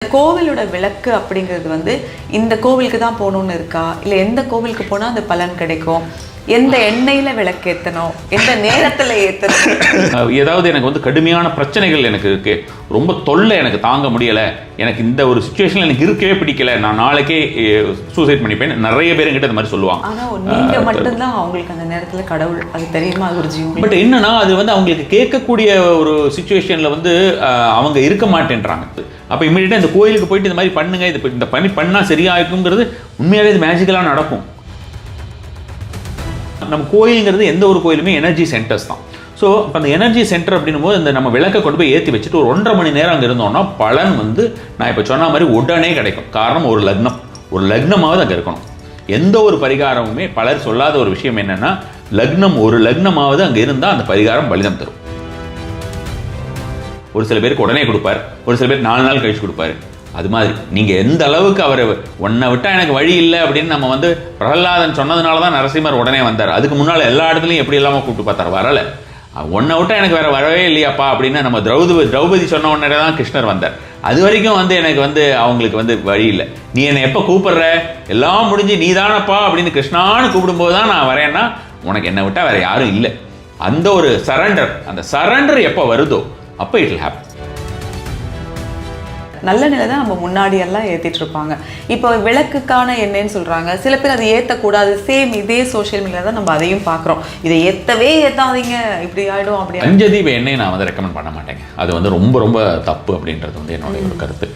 கோவிலோட விளக்கு அப்படிங்கிறது வந்து இந்த கோவிலுக்கு தான் போகணும்னு இருக்கா, இல்லை எந்த கோவிலுக்கு போனால் அந்த பலன் கிடைக்கும், எந்த எண்ணெயில் விளக்கு ஏற்றணும், எந்த நேரத்தில் ஏற்றணும்? ஏதாவது எனக்கு வந்து கடுமையான பிரச்சனைகள் எனக்கு இருக்கு, ரொம்ப தொல்லை எனக்கு தாங்க முடியலை, எனக்கு இந்த ஒரு சுச்சுவேஷனில் எனக்கு இருக்கவே பிடிக்கல, நான் நாளைக்கே சூசைட் பண்ணிப்பேன், நிறைய பேர் என்கிட்ட இந்த மாதிரி சொல்லுவாங்க. ஆனால் நீங்கள் மட்டும்தான் அவங்களுக்கு அந்த நேரத்தில் கடவுள், அது தெரியுமா குருஜி? பட் என்னன்னா அது வந்து அவங்களுக்கு கேட்கக்கூடிய ஒரு சுச்சுவேஷனில் வந்து அவங்க இருக்க மாட்டேன்றாங்க. அப்போ இமீடியட்டாக இந்த கோயிலுக்கு போயிட்டு இந்த மாதிரி பண்ணுங்க, இது இந்த பணி பண்ணால் சரியாயிருக்குங்கிறது உண்மையாகவே இது மேஜிக்கலாக நடக்கும். நம்ம கோயிலுங்கிறது எந்த ஒரு கோயிலுமே எனர்ஜி சென்டர்ஸ் தான். ஸோ இப்போ அந்த எனர்ஜி சென்டர் அப்படின்னும் போது இந்த நம்ம விளக்கை கொண்டு போய் ஏற்றி வச்சுட்டு ஒரு 1.5 மணி நேரம் அங்கே இருந்தோம்னா பலன் வந்து நான் இப்போ சொன்ன மாதிரி உடனே கிடைக்கும். காரணம் ஒரு லக்னமாவது அங்கே இருக்கணும். எந்த ஒரு பரிகாரமுமே பலர் சொல்லாத ஒரு விஷயம் என்னென்னா ஒரு லக்னமாவது அங்கே இருந்தால் அந்த பரிகாரம் பலிதம் தரும். ஒரு சில பேருக்கு உடனே கொடுப்பார், ஒரு சில பேர் 4 நாள் கழிச்சு கொடுப்பாரு. அது மாதிரி நீங்கள் எந்த அளவுக்கு அவரை ஒன்றை விட்டால் எனக்கு வழி இல்லை அப்படின்னு நம்ம வந்து பிரகலாதன் சொன்னதுனால தான் நரசிம்மர் உடனே வந்தார். அதுக்கு முன்னால் எல்லா இடத்துலையும் எப்படி இல்லாமல் கூப்பிட்டு பார்த்தார், வரலை. ஒன்றை விட்டால் எனக்கு வேறு வரவே இல்லையாப்பா அப்படின்னு நம்ம திரௌபதி சொன்ன உடனே தான் கிருஷ்ணர் வந்தார். அது வரைக்கும் வந்து எனக்கு வந்து அவங்களுக்கு வந்து வழி இல்லை. நீ என்னை எப்போ கூப்பிடுற, எல்லாம் முடிஞ்சு நீ தானப்பா அப்படின்னு கிருஷ்ணான்னு கூப்பிடும்போது தான் நான் வரேன்னா உனக்கு என்னை விட்டால் வேறு யாரும் இல்லை. அந்த ஒரு அந்த சரண்டர் எப்போ வருதோ அப்போ இட் வில் ஹேப்பன். நல்ல நிலை தான் நம்ம முன்னாடி எல்லாம் ஏற்றிட்டு இருப்பாங்க. இப்போ விளக்குக்கான எண்ணெய்ன்னு சொல்கிறாங்க, சில பேர் அதை ஏற்றக்கூடாது. சேம் இதே சோஷியல் மீடியா தான் நம்ம அதையும் பார்க்குறோம். இதை ஏற்றாதீங்க, இப்படி ஆகிடும் அப்படி. பஞ்சதீப எண்ணெய் நான் வந்து ரெக்கமெண்ட் பண்ண மாட்டேங்க. அது வந்து ரொம்ப ரொம்ப தப்பு அப்படின்றது வந்து என்னுடைய ஒரு கருத்து.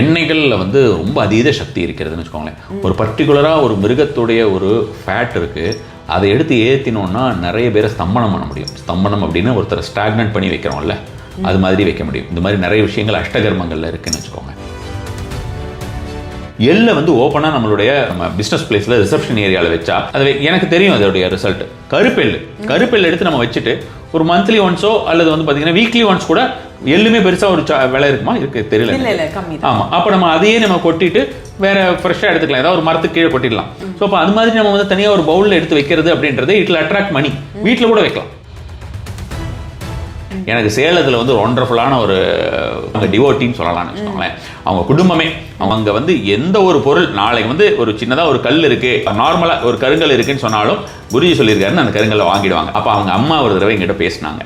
எண்ணெய்களில் வந்து ரொம்ப அதீத சக்தி இருக்கிறதுன்னு வச்சுக்கோங்களேன். ஒரு பர்டிகுலராக ஒரு மிருகத்துடைய ஒரு ஃபேட் இருக்குது, அதை எடுத்து ஏற்றினோன்னா நிறைய பேரை ஸ்தம்பனம் பண்ண முடியும். ஸ்தம்பனம் அப்படின்னு ஒருத்தரை ஸ்டாக்னன்ட் பண்ணி வைக்கிறோம்ல, அது மாதிரி வைக்க முடியும். இந்த மாதிரி நிறைய விஷயங்கள் அஷ்டகர்மங்கள்ல இருக்குன்னு வச்சுக்கோங்க. எல்லை வந்து ஓப்பனாக நம்மளுடைய பிஸ்னஸ் பிளேஸில் ரிசப்ஷன் ஏரியாவில் வச்சா அது எனக்கு தெரியும் அதோடைய ரிசல்ட். கருப்பெல் எடுத்து நம்ம வச்சுட்டு ஒரு மந்த்லி ஒன்ஸோ அல்லது வந்து பார்த்தீங்கன்னா வீக்லி ஒன்ஸ் கூட எள்ளுமே பெருசாக ஒரு விலை இருக்குமா, இருக்கு தெரியல. ஆமாம், அப்போ நம்ம அதையே நம்ம கொட்டிட்டு வேற ஃப்ரெஷ்ஷாக எடுத்துக்கலாம், ஏதாவது ஒரு மரத்துக்கு கீழே கொட்டிடலாம். ஸோ அப்போ அது மாதிரி நம்ம வந்து தனியாக ஒரு பவுலில் எடுத்து வைக்கிறது அப்படின்றது இட் வில் அட்ராக்ட் மணி. வீட்டில் கூட வைக்கலாம். எனக்கு சேலத்தில் வந்து ஒண்டர்ஃபுல்லான ஒரு டிவோட்டின்னு சொல்லலாம்னு வச்சுக்கோங்களேன். அவங்க குடும்பமே அவங்க வந்து எந்த ஒரு பொருள், நாளைக்கு வந்து ஒரு சின்னதாக ஒரு கல் இருக்குது, நார்மலாக ஒரு கருங்கல் இருக்குன்னு சொன்னாலும் குருஜி சொல்லியிருக்காருன்னு அந்த கருங்கல்லை வாங்கிடுவாங்க. அப்போ அவங்க அம்மா ஒரு தடவை எங்கிட்ட பேசினாங்க.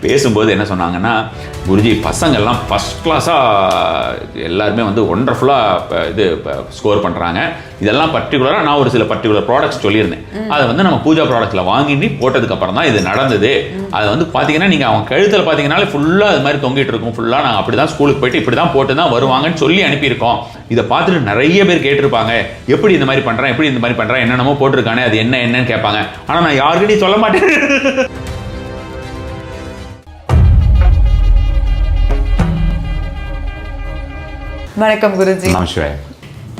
பேசும்போது என்ன சொன்னாங்கன்னா, குருஜி பசங்கள்லாம் ஃபஸ்ட் கிளாஸாக எல்லாருமே வந்து ஒண்டர்ஃபுல்லாக இது ஸ்கோர் பண்ணுறாங்க. இதெல்லாம் பர்டிகுலராக நான் ஒரு சில பர்டிகுலர் ப்ராடக்ட்ஸ் சொல்லியிருந்தேன். அதை வந்து நம்ம பூஜா ப்ராடக்ட்ஸில் வாங்கிட்டு போட்டதுக்கப்புறம் தான் இது நடந்தது. அதை வந்து பார்த்தீங்கன்னா நீங்கள் அவங்க கழுத்தில் பார்த்தீங்கன்னாலே ஃபுல்லாக அது மாதிரி தொங்கிட்டு இருக்கும். ஃபுல்லாக நாங்கள் அப்படி தான் ஸ்கூலுக்கு போயிட்டு இப்படி தான் போட்டு தான் வருவாங்கன்னு சொல்லி அனுப்பியிருக்கோம். இதை பார்த்துட்டு நிறைய பேர் கேட்டிருப்பாங்க, எப்படி இந்த மாதிரி பண்ணுறேன், எப்படி இந்த மாதிரி பண்ணுறேன், என்னென்னமோ போட்டிருக்கானே அது என்னன்னு கேட்பாங்க. ஆனால் நான் யாருக்கிட்டையும் சொல்ல மாட்டேன். வணக்கம் குருஜி. நமஸ்காரம்.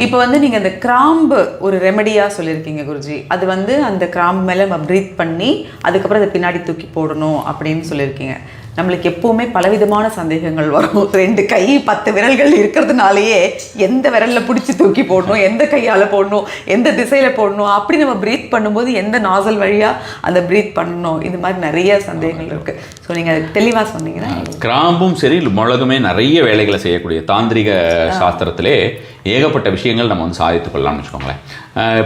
இப்போ வந்து நீங்கள் அந்த கிராம்பு ஒரு ரெமடியாக சொல்லியிருக்கீங்க குருஜி. அது வந்து அந்த கிராம்பு மேலே நம்ம ப்ரீத் பண்ணி அதுக்கப்புறம் அதை பின்னாடி தூக்கி போடணும் அப்படின்னு சொல்லியிருக்கீங்க. நம்மளுக்கு எப்போவுமே பலவிதமான சந்தேகங்கள் வரும். 2 கை 10 விரல்கள் இருக்கிறதுனாலேயே எந்த விரலில் பிடிச்சி தூக்கி போடணும், எந்த கையால் போடணும், எந்த திசையில் போடணும், அப்படி நம்ம ப்ரீத் பண்ணும்போது எந்த நாசல் வழியாக அந்த ப்ரீத் பண்ணணும், இது மாதிரி நிறைய சந்தேகங்கள் இருக்குது. ஸோ நீங்கள் தெளிவாக சொன்னீங்கன்னா. கிராம்பும் சரி மிளகுமே நிறைய வேலைகளை செய்யக்கூடிய தாந்திரிக சாஸ்திரத்திலே ஏகப்பட்ட விஷயங்கள் நம்ம வந்து சாதித்து கொள்ளலாம்னு வச்சுக்கோங்களேன்.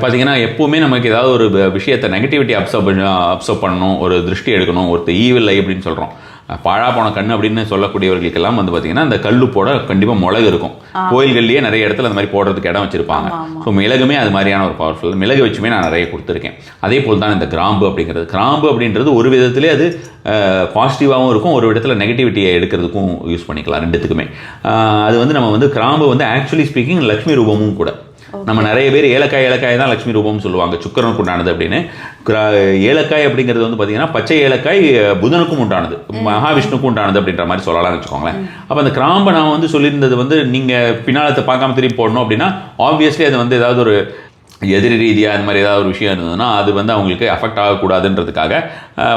பார்த்தீங்கன்னா எப்போவுமே நமக்கு ஏதாவது ஒரு விஷயத்தை நெகட்டிவிட்டி அப்சர்வ் பண்ணணும், ஒரு திருஷ்டி எடுக்கணும், ஒருத்தர் ஈவில் அப்படின்னு சொல்கிறோம், பாழா போன கண் அப்படின்னு சொல்லக்கூடியவர்களுக்கெல்லாம் வந்து பார்த்தீங்கன்னா அந்த கல்லு போட கண்டிப்பாக மிளகு இருக்கும். கோயில்கள்லேயே நிறைய இடத்துல அந்த மாதிரி போடுறதுக்கு இடம் வச்சுருப்பாங்க. ஸோ மிளகுமே அது மாதிரியான ஒரு பவர்ஃபுல். மிளகு வச்சுமே நான் நிறைய கொடுத்துருக்கேன். அதே போல் தான் இந்த கிராம்பு அப்படின்றது ஒரு விதத்திலே அது பாசிட்டிவாகவும் இருக்கும், ஒரு விதத்தில் நெகட்டிவிட்டியை எடுக்கிறதுக்கும் யூஸ் பண்ணிக்கலாம். ரெண்டுத்துக்குமே அது வந்து நம்ம வந்து கிராம்பு வந்து ஆக்சுவலி ஸ்பீக்கிங் லக்ஷ்மி ரூபமும் கூட. நம்ம நிறைய பேர் ஏலக்காய் தான் லட்சுமி ரூபம்னு சொல்லுவாங்க, சுக்கரனுக்கு உண்டானது அப்படின்னு. ஏலக்காய் அப்படிங்கிறது வந்து பார்த்தீங்கன்னா பச்சை ஏலக்காய் புதனுக்கும் உண்டானது, மகாவிஷ்ணுக்கும் உண்டானது அப்படின்ற மாதிரி சொல்லலாம்னு வச்சுக்கோங்களேன். அப்போ அந்த கிராம்பை நான் வந்து சொல்லியிருந்தது வந்து நீங்கள் பின்னாலத்தை பார்க்காம திரும்பி போடணும் அப்படின்னா ஆப்வியஸ்லி அது வந்து ஏதாவது ஒரு எதிரி ரீதியாக அந்த மாதிரி ஏதாவது ஒரு விஷயம் இருந்ததுன்னா அது வந்து அவங்களுக்கு அஃபெக்ட் ஆகக்கூடாதுன்றதுக்காக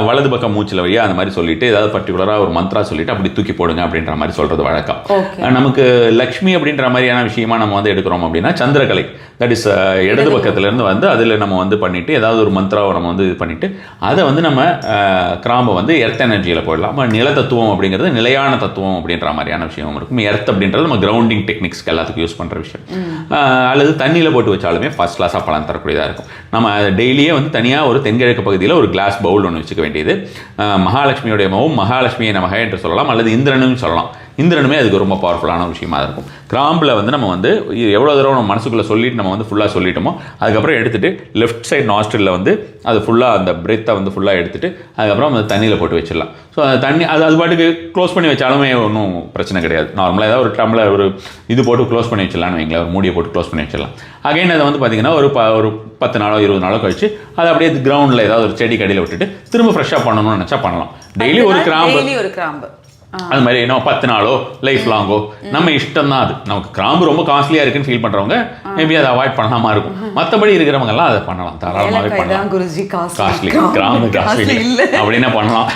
வலது பக்கம் மூச்சில் வழியாக அந்த மாதிரி சொல்லிட்டு ஏதாவது பர்டிகுலராக ஒரு மந்த்ரா சொல்லிட்டு அப்படி தூக்கி போடுங்க அப்படின்ற மாதிரி சொல்கிறது வழக்கம். நமக்கு லக்ஷ்மி அப்படின்ற மாதிரியான விஷயமா நம்ம வந்து எடுக்கிறோம் அப்படின்னா சந்திரகலை, தட் இஸ் இடது பக்கத்துலேருந்து வந்து அதில் நம்ம வந்து பண்ணிவிட்டு ஏதாவது ஒரு மந்த்ராவை நம்ம வந்து இது பண்ணிவிட்டு அதை வந்து நம்ம கிராம்பை வந்து எர்த் எனர்ஜியில் போடலாம். நில தத்துவம் அப்படிங்கிறது நிலையான தத்துவம் அப்படின்ற மாதிரியான விஷயமும் இருக்கும். எர்த் அப்படின்றது நம்ம கிரவுண்டிங் டெக்னிக்ஸ்க்கு எல்லாத்துக்கும் யூஸ் பண்ணுற விஷயம். அல்லது தண்ணியில் போட்டு வச்சாலுமே ஃபர்ஸ்ட் கிளாஸாக பலன் தரக்கூடியதாக இருக்கும். நம்ம டெய்லியே வந்து தனியாக ஒரு தென்கிழக்கு பகுதியில் ஒரு கிளாஸ் பவுல் ஒன்று வச்சுக்க வேண்டியது. மகாலட்சுமியுடைய மகவும் மகாலட்சுமியை நமக என்று சொல்லலாம், அல்லது இந்திரனும் சொல்லலாம். இந்திரனுமே அதுக்கு ரொம்ப பவர்ஃபுல்லான ஒரு விஷயமா இருக்கும். கிராம்பில் வந்து நம்ம வந்து எவ்வளோ தடவை நம்ம மனசுக்குள்ளே சொல்லிட்டு நம்ம வந்து ஃபுல்லாக சொல்லிட்டோமோ அதுக்கப்புறம் எடுத்துகிட்டு லெஃப்ட் சைட் நாஸ்ட்ரில் வந்து அது ஃபுல்லாக அந்த பிரெத்தை வந்து ஃபுல்லாக எடுத்துகிட்டு அதுக்கப்புறம் அந்த தண்ணியில் போட்டு வச்சிடலாம். ஸோ அந்த தண்ணி அது பாட்டுக்கு க்ளோஸ் பண்ணி வச்சாலுமே ஒன்றும் பிரச்சனை கிடையாது. நார்மலாக ஏதாவது ஒரு டம்ளர் ஒரு இது போட்டு க்ளோஸ் பண்ணி வச்சிடலான்னு வைங்களேன், ஒரு மூடியை போட்டு க்ளோஸ் பண்ணி வச்சிடலாம். அகைன் அதை வந்து பார்த்திங்கன்னா ஒரு 10 நாளோ 20 நாளோ கழிச்சு அதை அப்படியே கிரவுண்டில் ஏதாவது ஒரு செடி கடியில் விட்டுட்டு திரும்ப ஃப்ரெஷ்ஷாக பண்ணணும்னு நினச்சா பண்ணலாம். டெய்லி ஒரு கிராம்பு அது மாதிரி என்ன 10 நாளோ லைஃப் லாங்கோ நம்ம இஷ்டம் தான். அது நமக்கு கிராம்பு ரொம்ப காஸ்ட்லியாக இருக்குன்னு ஃபீல் பண்ணுறவங்க மேபி அதை அவாய்ட் பண்ணாமல் இருக்கும். மற்றபடி இருக்கிறவங்க எல்லாம் அதை பண்ணலாம், தாராளமாகவே பண்ணலாம். காஸ்ட்லி கிராம்பு காஸ்ட்லி அப்படின்னா பண்ணலாம்.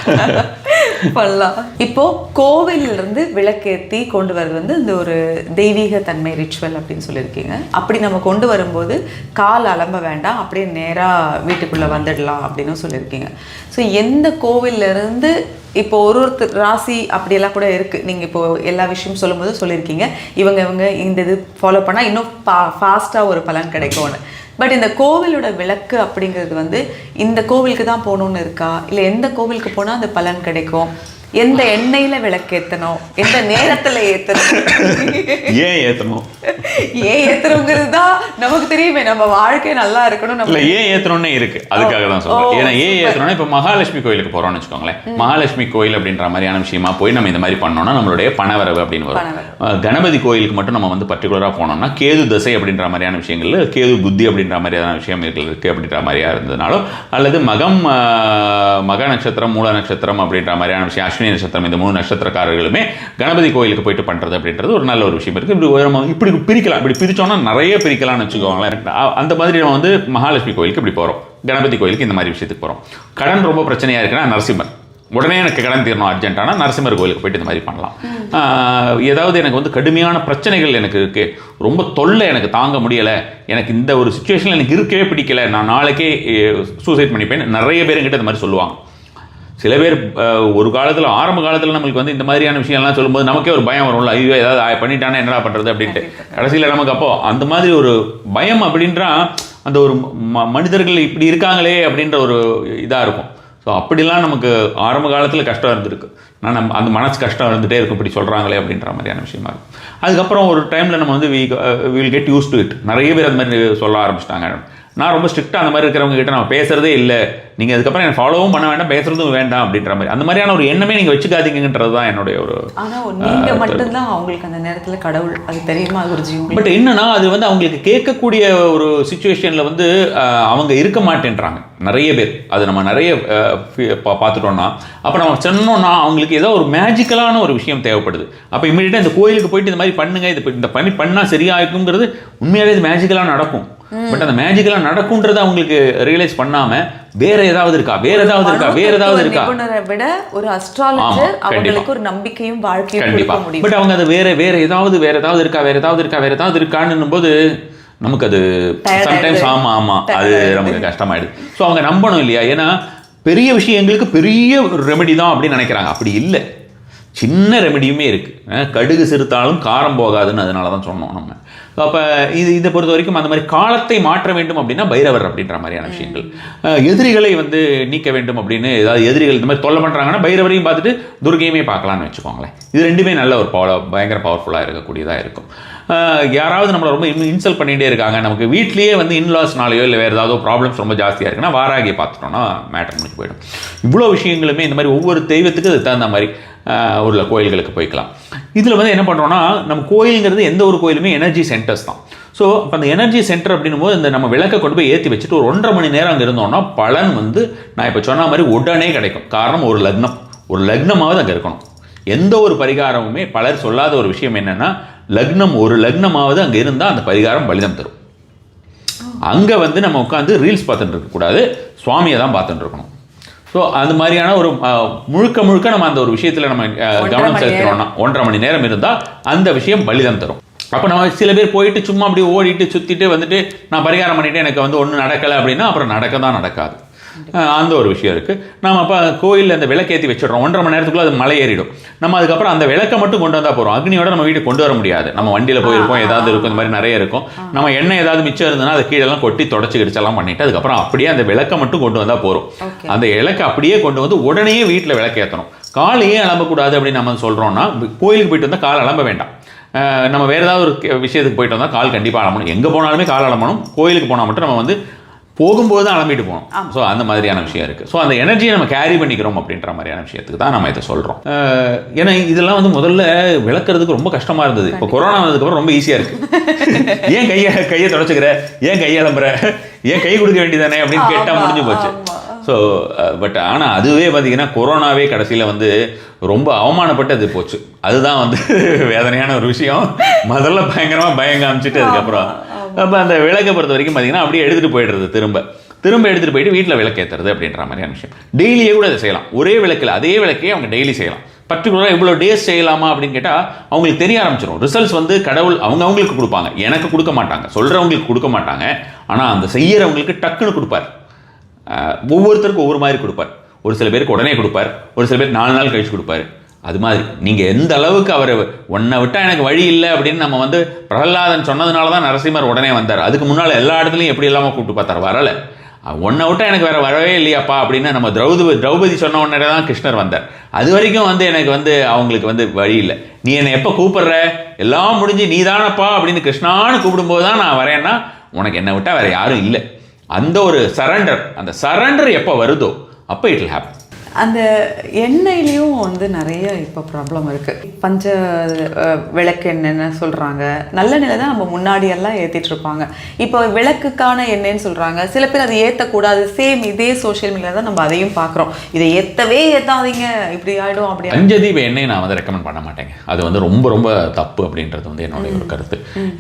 இப்போ கோவிலிருந்து விளக்கேற்றி கொண்டு வரது வந்து இந்த ஒரு தெய்வீக தன்மை ரிச்சுவல் அப்படின்னு சொல்லியிருக்கீங்க. அப்படி நம்ம கொண்டு வரும்போது கால் அலம்ப வேண்டாம், அப்படியே நேராக வீட்டுக்குள்ளே வந்துடலாம் அப்படின்னு சொல்லியிருக்கீங்க. ஸோ எந்த கோவிலிருந்து இப்போ ஒருத்தர் ராசி அப்படியெல்லாம் கூட இருக்குது. நீங்கள் இப்போது எல்லா விஷயமும் சொல்லும்போது சொல்லியிருக்கீங்க இவங்க இந்த இது ஃபாலோ பண்ணால் இன்னும் ஃபாஸ்ட்டாக ஒரு பலன் கிடைக்கும்னு. பட் இந்த கோவிலோட விளக்கு அப்படிங்கிறது வந்து இந்த கோவிலுக்கு தான் போகணுன்னு இருக்கா, இல்லை எந்த கோவிலுக்கு போனால் அந்த பலன் கிடைக்கும், எந்த எண்ணெயில விளக்கேற்றணும், எந்த நேரத்தில் ஏற்றணும், ஏன் ஏற்றணுங்கிறது தான் நமக்கு தெரியுமே. நம்ம வாழ்க்கை நல்லா இருக்கணும். நம்ம ஏன் ஏற்றணும்னே இருக்கு, அதுக்காக தான் சொல்றேன். ஏன்னா ஏன் ஏற்றணும்னா இப்போ மகாலட்சுமி கோயிலுக்கு போறோம்னு வச்சுக்கோங்களேன். மகாலட்சுமி கோயில் அப்படின்ற மாதிரியான விஷயமா போய் நம்ம இந்த மாதிரி பண்ணோம்னா நம்மளுடைய பணவரவு அப்படின்னு வரும். கணபதி கோயிலுக்கு மட்டும் நம்ம வந்து பர்டிகுலராக போனோம்னா கேது தசை அப்படின்ற மாதிரியான விஷயங்கள்ல கேது புத்தி அப்படின்ற மாதிரியான விஷயங்கள் இருக்கு அப்படின்ற மாதிரியா இருந்ததுனாலும், அல்லது மக நட்சத்திரம் மூல நட்சத்திரம் அப்படின்ற மாதிரியான விஷயம், அஸ்வினி நட்சத்திரம், இந்த 3 நட்சத்திரக்காரர்களுமே கணபதி கோயிலுக்கு போயிட்டு பண்றது அப்படின்றது ஒரு நல்ல ஒரு விஷயம் இருக்கு. இப்படி பிரிக்கலாம், இப்படி பிரிச்சோம்னா நிறைய பிரிக்கலாம்னு வச்சுக்கோங்களேன். அந்த மாதிரி நம்ம வந்து மகாலட்சுமி கோயிலுக்கு இப்படி போறோம், கணபதி கோயிலுக்கு இந்த மாதிரி விஷயத்துக்கு போறோம். கடன் ரொம்ப பிரச்சனையா இருக்குன்னா நரசிம்மர், உடனே எனக்கு கடன் தீரணும் அர்ஜென்ட்டானா நரசிம்மர் கோயிலுக்கு போயிட்டு இந்த மாதிரி பண்ணலாம். ஏதாவது எனக்கு வந்து கடுமையான பிரச்சனைகள் எனக்கு இருக்கு, ரொம்ப தொல்லை எனக்கு தாங்க முடியலை, எனக்கு இந்த ஒரு சுச்சுவேஷனில் எனக்கு இருக்கவே பிடிக்கல, நான் நாளைக்கே சூசைட் பண்ணிப்பேன் நிறைய பேர் என்கிட்ட இந்த மாதிரி சொல்லுவாங்க. சில பேர் ஒரு காலத்தில் ஆரம்ப காலத்தில் நம்மளுக்கு வந்து இந்த மாதிரியான விஷயம்லாம் சொல்லும்போது நமக்கே ஒரு பயம் வரும்ல, ஐயோ ஏதாவது பண்ணிட்டானே என்னடா பண்ணுறது அப்படின்ட்டு. கடைசியில் நமக்கு அப்போ அந்த மாதிரி ஒரு பயம் அப்படின்றா அந்த ஒரு மனிதர்கள் இப்படி இருக்காங்களே அப்படின்ற ஒரு இதாக இருக்கும். ஸோ அப்படிலாம் நமக்கு ஆரம்ப காலத்தில் கஷ்டம் இருந்திருக்கு. நம்ம அந்த மனசு கஷ்டம் இருந்துகிட்டே இருக்கும், இப்படி சொல்கிறாங்களே அப்படின்ற மாதிரியான விஷயமா இருக்கும். அதுக்கப்புறம் ஒரு டைமில் நம்ம வந்து will get used to it. நிறைய பேர் அந்த மாதிரி சொல்ல ஆரம்பிச்சிட்டாங்க. நான் ரொம்ப ஸ்ட்ரிக்டாக அந்த மாதிரி இருக்கிறவங்க கிட்ட நான் பேசுறதே இல்லை, நீங்கள் அதுக்கப்புறம் எனக்கு ஃபாலோவும் பண்ண வேண்டாம், பேசுறதும் வேண்டாம் அப்படின்ற மாதிரி அந்த மாதிரியான ஒரு எண்ணமே நீங்கள் வச்சுக்காதீங்கன்றது தான் என்னுடைய ஒரு. ஆனால் நீங்கள் மட்டும்தான் அவங்களுக்கு அந்த நேரத்தில் கடவுள், அது தெரியுமா குருஜி? பட் என்னன்னா அது வந்து அவங்களுக்கு கேட்கக்கூடிய ஒரு சுச்சுவேஷனில் வந்து அவங்க இருக்க மாட்டேன்றாங்க நிறைய பேர். அது நம்ம நிறைய பார்த்துட்டோம்னா அப்போ நம்ம சொன்னோம்னா அவங்களுக்கு ஏதோ ஒரு மேஜிக்கலான ஒரு விஷயம் தேவைப்படுது. அப்போ இமீடியட்டாக இந்த கோயிலுக்கு போயிட்டு இந்த மாதிரி பண்ணுங்க, இந்த பண்ணால் சரியாயிருக்குங்கிறது உண்மையாகவே இது மேஜிக்கலாக நடக்கும். பட் அந்த மேஜிக்கெல்லாம் நடக்கும்ன்றது அவங்களுக்கு ரியலைஸ் பண்ணாம வேற ஏதாவது இருக்கா விட ஒரு அஸ்ட்ராலஜர் அவங்களுக்கு ஒரு நம்பிக்கையும் வாழ்க்கையும் கொடுக்க முடியும். பட் அவங்க அது வேற ஏதாவது இருக்கான்னு போது நமக்கு அது சம்டைம்ஸ் ஆமா அது நமக்கு கஷ்டமாயிடுது. ஸோ அவங்க நம்பணும் இல்லையா? ஏன்னா பெரிய விஷயங்களுக்கு பெரிய ரெமெடி தான் அப்படின்னு நினைக்கிறாங்க. அப்படி இல்லை, சின்ன ரெமெடியுமே இருக்குது. கடுகு சிறுத்தாலும் காரம் போகாதுன்னு அதனால தான் சொன்னோம் நம்ம. அப்போ இதை பொறுத்த வரைக்கும் அந்த மாதிரி காலத்தை மாற்ற வேண்டும் அப்படின்னா பைரவர் அப்படின்ற மாதிரியான விஷயங்கள், எதிரிகளை வந்து நீக்க வேண்டும் அப்படின்னு ஏதாவது எதிரிகள் இந்த மாதிரி தொல்லை பண்ணுறாங்கன்னா பைரவரையும் பார்த்துட்டு துர்கையுமே பார்க்கலான்னு வச்சுக்கோங்களேன். இது ரெண்டுமே நல்ல ஒரு பயங்கர பவர்ஃபுல்லாக இருக்கக்கூடியதாக இருக்கும். யாராவது நம்மளை ரொம்ப இன்சல்ட் பண்ணிகிட்டே இருக்காங்க, நமக்கு வீட்லேயே வந்து இன்லாஸ்னாலேயோ இல்லை வேறு ஏதாவது ப்ராப்ளம்ஸ் ரொம்ப ஜாஸ்தியாக இருக்குன்னா வாராகியை பார்த்துட்டோம்னா மேட்டர் முடிச்சு போயிடும். இவ்வளோ விஷயங்களுமே இந்த மாதிரி ஒவ்வொரு தெய்வத்துக்கு அது தகுந்த மாதிரி ஒரு கோயில்களுக்கு போய்க்கலாம். இதில் வந்து என்ன பண்ணுறோன்னா நம்ம கோயிலுங்கிறது எந்த ஒரு கோயிலுமே எனர்ஜி சென்டர்ஸ் தான். ஸோ இப்போ அந்த எனர்ஜி சென்டர் அப்படின்னும் போது இந்த நம்ம விளக்கை கொண்டு போய் ஏற்றி வச்சுட்டு ஒரு 1.5 மணி நேரம் அங்கே இருந்தோம்னா பலன் வந்து நான் இப்போ சொன்ன மாதிரி உடனே கிடைக்கும். காரணம் ஒரு லக்னமாவது அங்கே இருக்கணும். எந்த ஒரு பரிகாரமுமே பலர் சொல்லாத ஒரு விஷயம் என்னென்னா ஒரு லக்னமாவது அங்கே இருந்தால் அந்த பரிகாரம் பலிதம் தரும். அங்கே வந்து நம்ம உட்காந்து ரீல்ஸ் பார்த்துட்டு இருக்கக்கூடாது, சுவாமியை தான் பார்த்துட்டு இருக்கணும். ஸோ அந்த மாதிரியான ஒரு முழுக்க நம்ம அந்த ஒரு விஷயத்தில் நம்ம கவனம் செலுத்துறோம்னா 1.5 மணி நேரம் இருந்தால் அந்த விஷயம் பலிதம் தரும். அப்போ நம்ம சில பேர் போயிட்டு சும்மா அப்படி ஓடிட்டு சுற்றிட்டு வந்துட்டு நான் பரிகாரம் பண்ணிவிட்டு எனக்கு வந்து ஒன்றும் நடக்கலை அப்படின்னா அப்புறம் நடக்காது. அந்த ஒரு விஷயம் இருக்குது. நம்ம அப்போ கோயிலில் அந்த விளக்கேற்றி வச்சிடறோம், 1.5 மணி நேரத்துக்குள்ள அது மலை ஏறிடும். நம்ம அதுக்கப்புறம் அந்த விளக்கை மட்டும் கொண்டு வந்தால் போகிறோம், அக்னியோட நம்ம வீட்டுக்கு கொண்டு வர முடியாது. நம்ம வண்டியில் போயிருப்போம், ஏதாவது இருக்கும், இந்த மாதிரி நிறைய இருக்கும். நம்ம எண்ணெய் ஏதாவது மிச்சம் இருந்ததுன்னா அதை கீழெல்லாம் கொட்டி தொடச்சி கிடிச்செல்லாம் பண்ணிவிட்டு அதுக்கப்புறம் அப்படியே அந்த விளக்கை மட்டும் கொண்டு வந்தால் போகிறோம். அந்த விளக்கை அப்படியே கொண்டு வந்து உடனே வீட்டில் விளக்கேற்றணும். கால் ஏன் அலம்பக்கூடாது அப்படின்னு நம்ம சொல்கிறோம்னா, கோயிலுக்கு போயிட்டு வந்தால் கால் அலம்ப வேண்டாம். நம்ம வேறு ஏதாவது ஒரு விஷயத்துக்கு போயிட்டு வந்தால் கால் கண்டிப்பாக அலம்பணும். எங்கே போனாலுமே கால் அலம்பணும். கோயிலுக்கு போனால் மட்டும் நம்ம வந்து போகும்போது தான் அலம்பிட்டு போகணும். ஸோ அந்த மாதிரியான விஷயம் இருக்குது. ஸோ அந்த எனர்ஜியை நம்ம கேரி பண்ணிக்கிறோம் அப்படின்ற மாதிரியான விஷயத்துக்கு தான் நம்ம இதை சொல்கிறோம். ஏன்னா இதெல்லாம் வந்து முதல்ல விளக்குறதுக்கு ரொம்ப கஷ்டமாக இருந்தது. இப்போ கொரோனா வந்ததுக்கப்புறம் ரொம்ப ஈஸியாக இருக்குது. ஏன் கையை தொடச்சிக்கிற, ஏன் கையை அலம்புற, ஏன் கை கொடுக்க வேண்டியதானே அப்படின்னு கேட்டால் முடிஞ்சு போச்சு. ஸோ பட் ஆனால் அதுவே பார்த்தீங்கன்னா கொரோனாவே கடைசியில் வந்து ரொம்ப அவமானப்பட்டு அது போச்சு. அதுதான் வந்து வேதனையான ஒரு விஷயம். முதல்ல பயங்கரமாக பயம் காமிச்சிட்டு அதுக்கப்புறம் அப்போ அந்த விளக்கை பொறுத்த வரைக்கும் பார்த்தீங்கன்னா அப்படியே எடுத்துகிட்டு போயிடுறது, திரும்ப எடுத்துகிட்டு போயிட்டு வீட்டில் விளக்கேற்றுறது அப்படின்ற மாதிரியான விஷயம். டெய்லியே கூட அதை செய்யலாம். ஒரே விளக்கில் அதே விளக்கையே அவங்க டெய்லி செய்யலாம். பர்டிகுலராக இவ்வளோ டேஸ் செய்யலாமா அப்படின்னு கேட்டால் அவங்களுக்கு தெரிய ஆரம்பிச்சிடும். ரிசல்ட்ஸ் வந்து கடவுள் அவங்களுக்கு கொடுப்பாங்க, எனக்கு கொடுக்க மாட்டாங்க, சொல்கிறவங்களுக்கு கொடுக்க மாட்டாங்க. ஆனால் அந்த செய்கிறவங்களுக்கு டக்குன்னு கொடுப்பார். ஒவ்வொருத்தருக்கும் ஒவ்வொரு மாதிரி கொடுப்பார். ஒரு சில பேருக்கு உடனே கொடுப்பார், ஒரு சில பேர் 4 நாள் கழிச்சு கொடுப்பார். அது மாதிரி நீங்கள் எந்த அளவுக்கு அவர் ஒன்றை விட்டால் எனக்கு வழி இல்லை அப்படின்னு நம்ம வந்து பிரகலாதன் சொன்னதுனால தான் நரசிம்மர் உடனே வந்தார். அதுக்கு முன்னால் எல்லா இடத்துலையும் எப்படி இல்லாமல் கூப்பிட்டு பார்த்தார், வரலை. ஒன்றை விட்டால் எனக்கு வேறு வரவே இல்லையாப்பா அப்படின்னு நம்ம திரௌபதி சொன்ன உடனே தான் கிருஷ்ணர் வந்தார். அது வரைக்கும் வந்து எனக்கு வந்து அவங்களுக்கு வந்து வழி இல்லை. நீ என்னை எப்போ கூப்பிடுற, எல்லாம் முடிஞ்சு நீ தானப்பா அப்படின்னு கிருஷ்ணான்னு கூப்பிடும்போது தான் நான் வரேன்னா உனக்கு என்னை விட்டால் வேறு யாரும் இல்லை. அந்த ஒரு சரண்டர், அந்த சரண்டர் எப்போ வருதோ அப்போ இட் வில் ஹேப்பன். அந்த எண்ணெயிலையும் வந்து நிறைய இப்போ ப்ராப்ளம் இருக்குது. பஞ்ச விளக்கு எண்ணெய்ன்னு சொல்கிறாங்க. நல்லெண்ணெயில் தான் நம்ம முன்னாடியெல்லாம் ஏற்றிட்டு இருப்பாங்க. இப்போ விளக்குக்கான எண்ணெய்ன்னு சொல்கிறாங்க. சில பேர் அதை ஏற்றக்கூடாது. சேம் இதே சோஷியல் மீடியாவில் தான் நம்ம அதையும் பார்க்குறோம். இதை ஏற்றாதீங்க, இப்படி ஆகிடும் அப்படி. பஞ்சதீப எண்ணெய் நான் வந்து ரெக்கமெண்ட் பண்ண மாட்டேங்க. அது வந்து ரொம்ப ரொம்ப தப்பு அப்படின்றது வந்து என்னுடைய ஒரு கருத்து.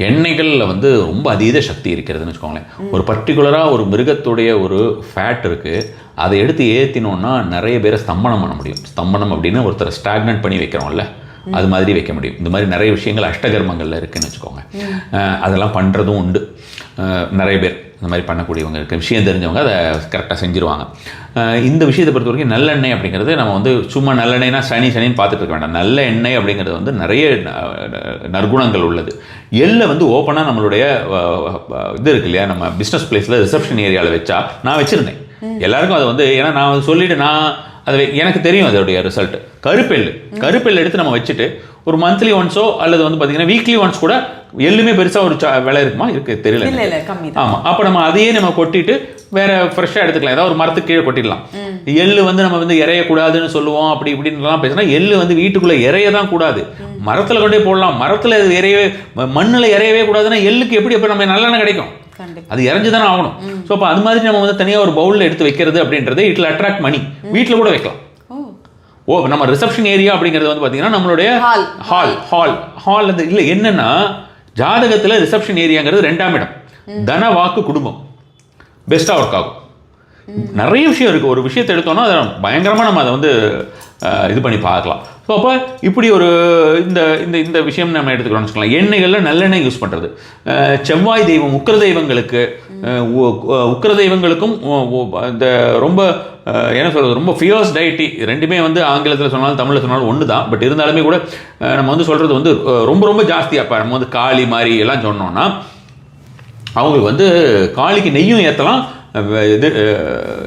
எண்ணெய்களில் வந்து ரொம்ப அதீத சக்தி இருக்கிறதுன்னு வச்சுக்கோங்களேன். ஒரு பர்டிகுலராக ஒரு மிருகத்துடைய ஒரு ஃபேட் இருக்குது, அதை எடுத்து ஏற்றினோன்னா நிறைய பேரை ஸ்தம்பனம் பண்ண முடியும். ஸ்தம்பனம் அப்படின்னு ஒருத்தரை ஸ்டாக்னன்ட் பண்ணி வைக்கிறோம்ல, அது மாதிரி வைக்க முடியும். இந்த மாதிரி நிறைய விஷயங்கள் அஷ்டகர்மங்களில் இருக்குதுன்னு வச்சுக்கோங்க. அதெல்லாம் பண்ணுறதும் உண்டு. நிறைய பேர் இந்த மாதிரி பண்ணக்கூடியவங்க இருக்க விஷயம் தெரிஞ்சவங்க அதை கரெக்டாக செஞ்சுருவாங்க. இந்த விஷயத்தை பொறுத்த வரைக்கும் நல்லெண்ணெய் அப்படிங்கிறது நம்ம வந்து சும்மா நல்லெண்ணெய்னா சனின்னு பார்த்துட்டு இருக்க வேண்டாம். நல்ல எண்ணெய் அப்படிங்கிறது வந்து நிறைய நற்குணங்கள் உள்ளது. எள்ளை வந்து ஓப்பனாக நம்மளுடைய இது இருக்கு இல்லையா, நம்ம பிஸ்னஸ் பிளேஸில் ரிசப்ஷன் ஏரியாவில் வச்சா, நான் வச்சுருந்தேன் எல்லாருக்கும். அதை வந்து ஏன்னா நான் சொல்லிவிட்டு அது எனக்கு தெரியும் அதோடைய ரிசல்ட். கருப்பெல் எடுத்து நம்ம வச்சுட்டு ஒரு மந்த்லி ஒன்ஸோ அல்லது வந்து பார்த்தீங்கன்னா வீக்லி ஒன்ஸ் கூட எள்ளுமே பெருசாக ஒரு விலை இருக்குமா, தெரியல. ஆமாம், அப்போ நம்ம அதையே நம்ம கொட்டிட்டு வேற ஃப்ரெஷ்ஷாக எடுத்துக்கலாம். ஏதாவது ஒரு மரத்துக்கு கீழே கொட்டிடலாம். எள்ளு வந்து நம்ம வந்து இறையக்கூடாதுன்னு சொல்லுவோம், அப்படி இப்படின்லாம் பேசினா எள்ளு வந்து வீட்டுக்குள்ளே இறைய தான் கூடாது, மரத்தில் கொண்டே போடலாம். மரத்தில் மண்ணில் இறையவே கூடாதுன்னா எள்ளுக்கு எப்படி எப்போ நம்ம நல்லெண்ணெய் கிடைக்கும்? அது இறஞ்சி தானே ஆகணும். ஸோ அப்போ அது மாதிரி நம்ம வந்து தனியாக ஒரு பவுலில் எடுத்து வைக்கிறது அப்படின்றது இட் வில் அட்ராக்ட் மணி. வீட்டில் கூட வைக்கலாம். நம்ம ரிசப்ஷன் ஏரியா அப்படிங்கிறது வந்து பார்த்தீங்கன்னா நம்மளுடைய ஹால் அது இல்லை. என்னன்னா ஜாதகத்தில் ரிசப்ஷன் ஏரியாங்கிறது 2ஆம் இடம், தன வாக்கு குடும்பம் பெஸ்ட்டாக ஒர்க் ஆகும். நிறைய விஷயம் இருக்குது. ஒரு விஷயத்தை எடுத்தோம்னா அதை பயங்கரமாக நம்ம அதை வந்து இது பண்ணி பார்க்கலாம். ஸோ அப்போ இப்படி ஒரு இந்த விஷயம் நம்ம எடுத்துக்கணும்னு வச்சுக்கலாம். எண்ணெய்களில் நல்லெண்ணெய் யூஸ் பண்ணுறது. செவ்வாய் தெய்வம், உக்கிர தெய்வங்களுக்கு, உக்கிர தெய்வங்களுக்கும் இந்த ரொம்ப என்ன சொல்கிறது, ரொம்ப ஃபியர்ஸ் டைட்டி, ரெண்டுமே வந்து ஆங்கிலத்தில் சொன்னாலும் தமிழில் சொன்னாலும் ஒன்று தான். பட் இருந்தாலுமே கூட நம்ம வந்து சொல்கிறது வந்து ரொம்ப ரொம்ப ஜாஸ்தியாக. இப்போ நம்ம வந்து காளி மாதிரி எல்லாம் சொன்னோம்னா அவங்களுக்கு வந்து காளிக்கு நெய்யும் ஏற்றலாம்,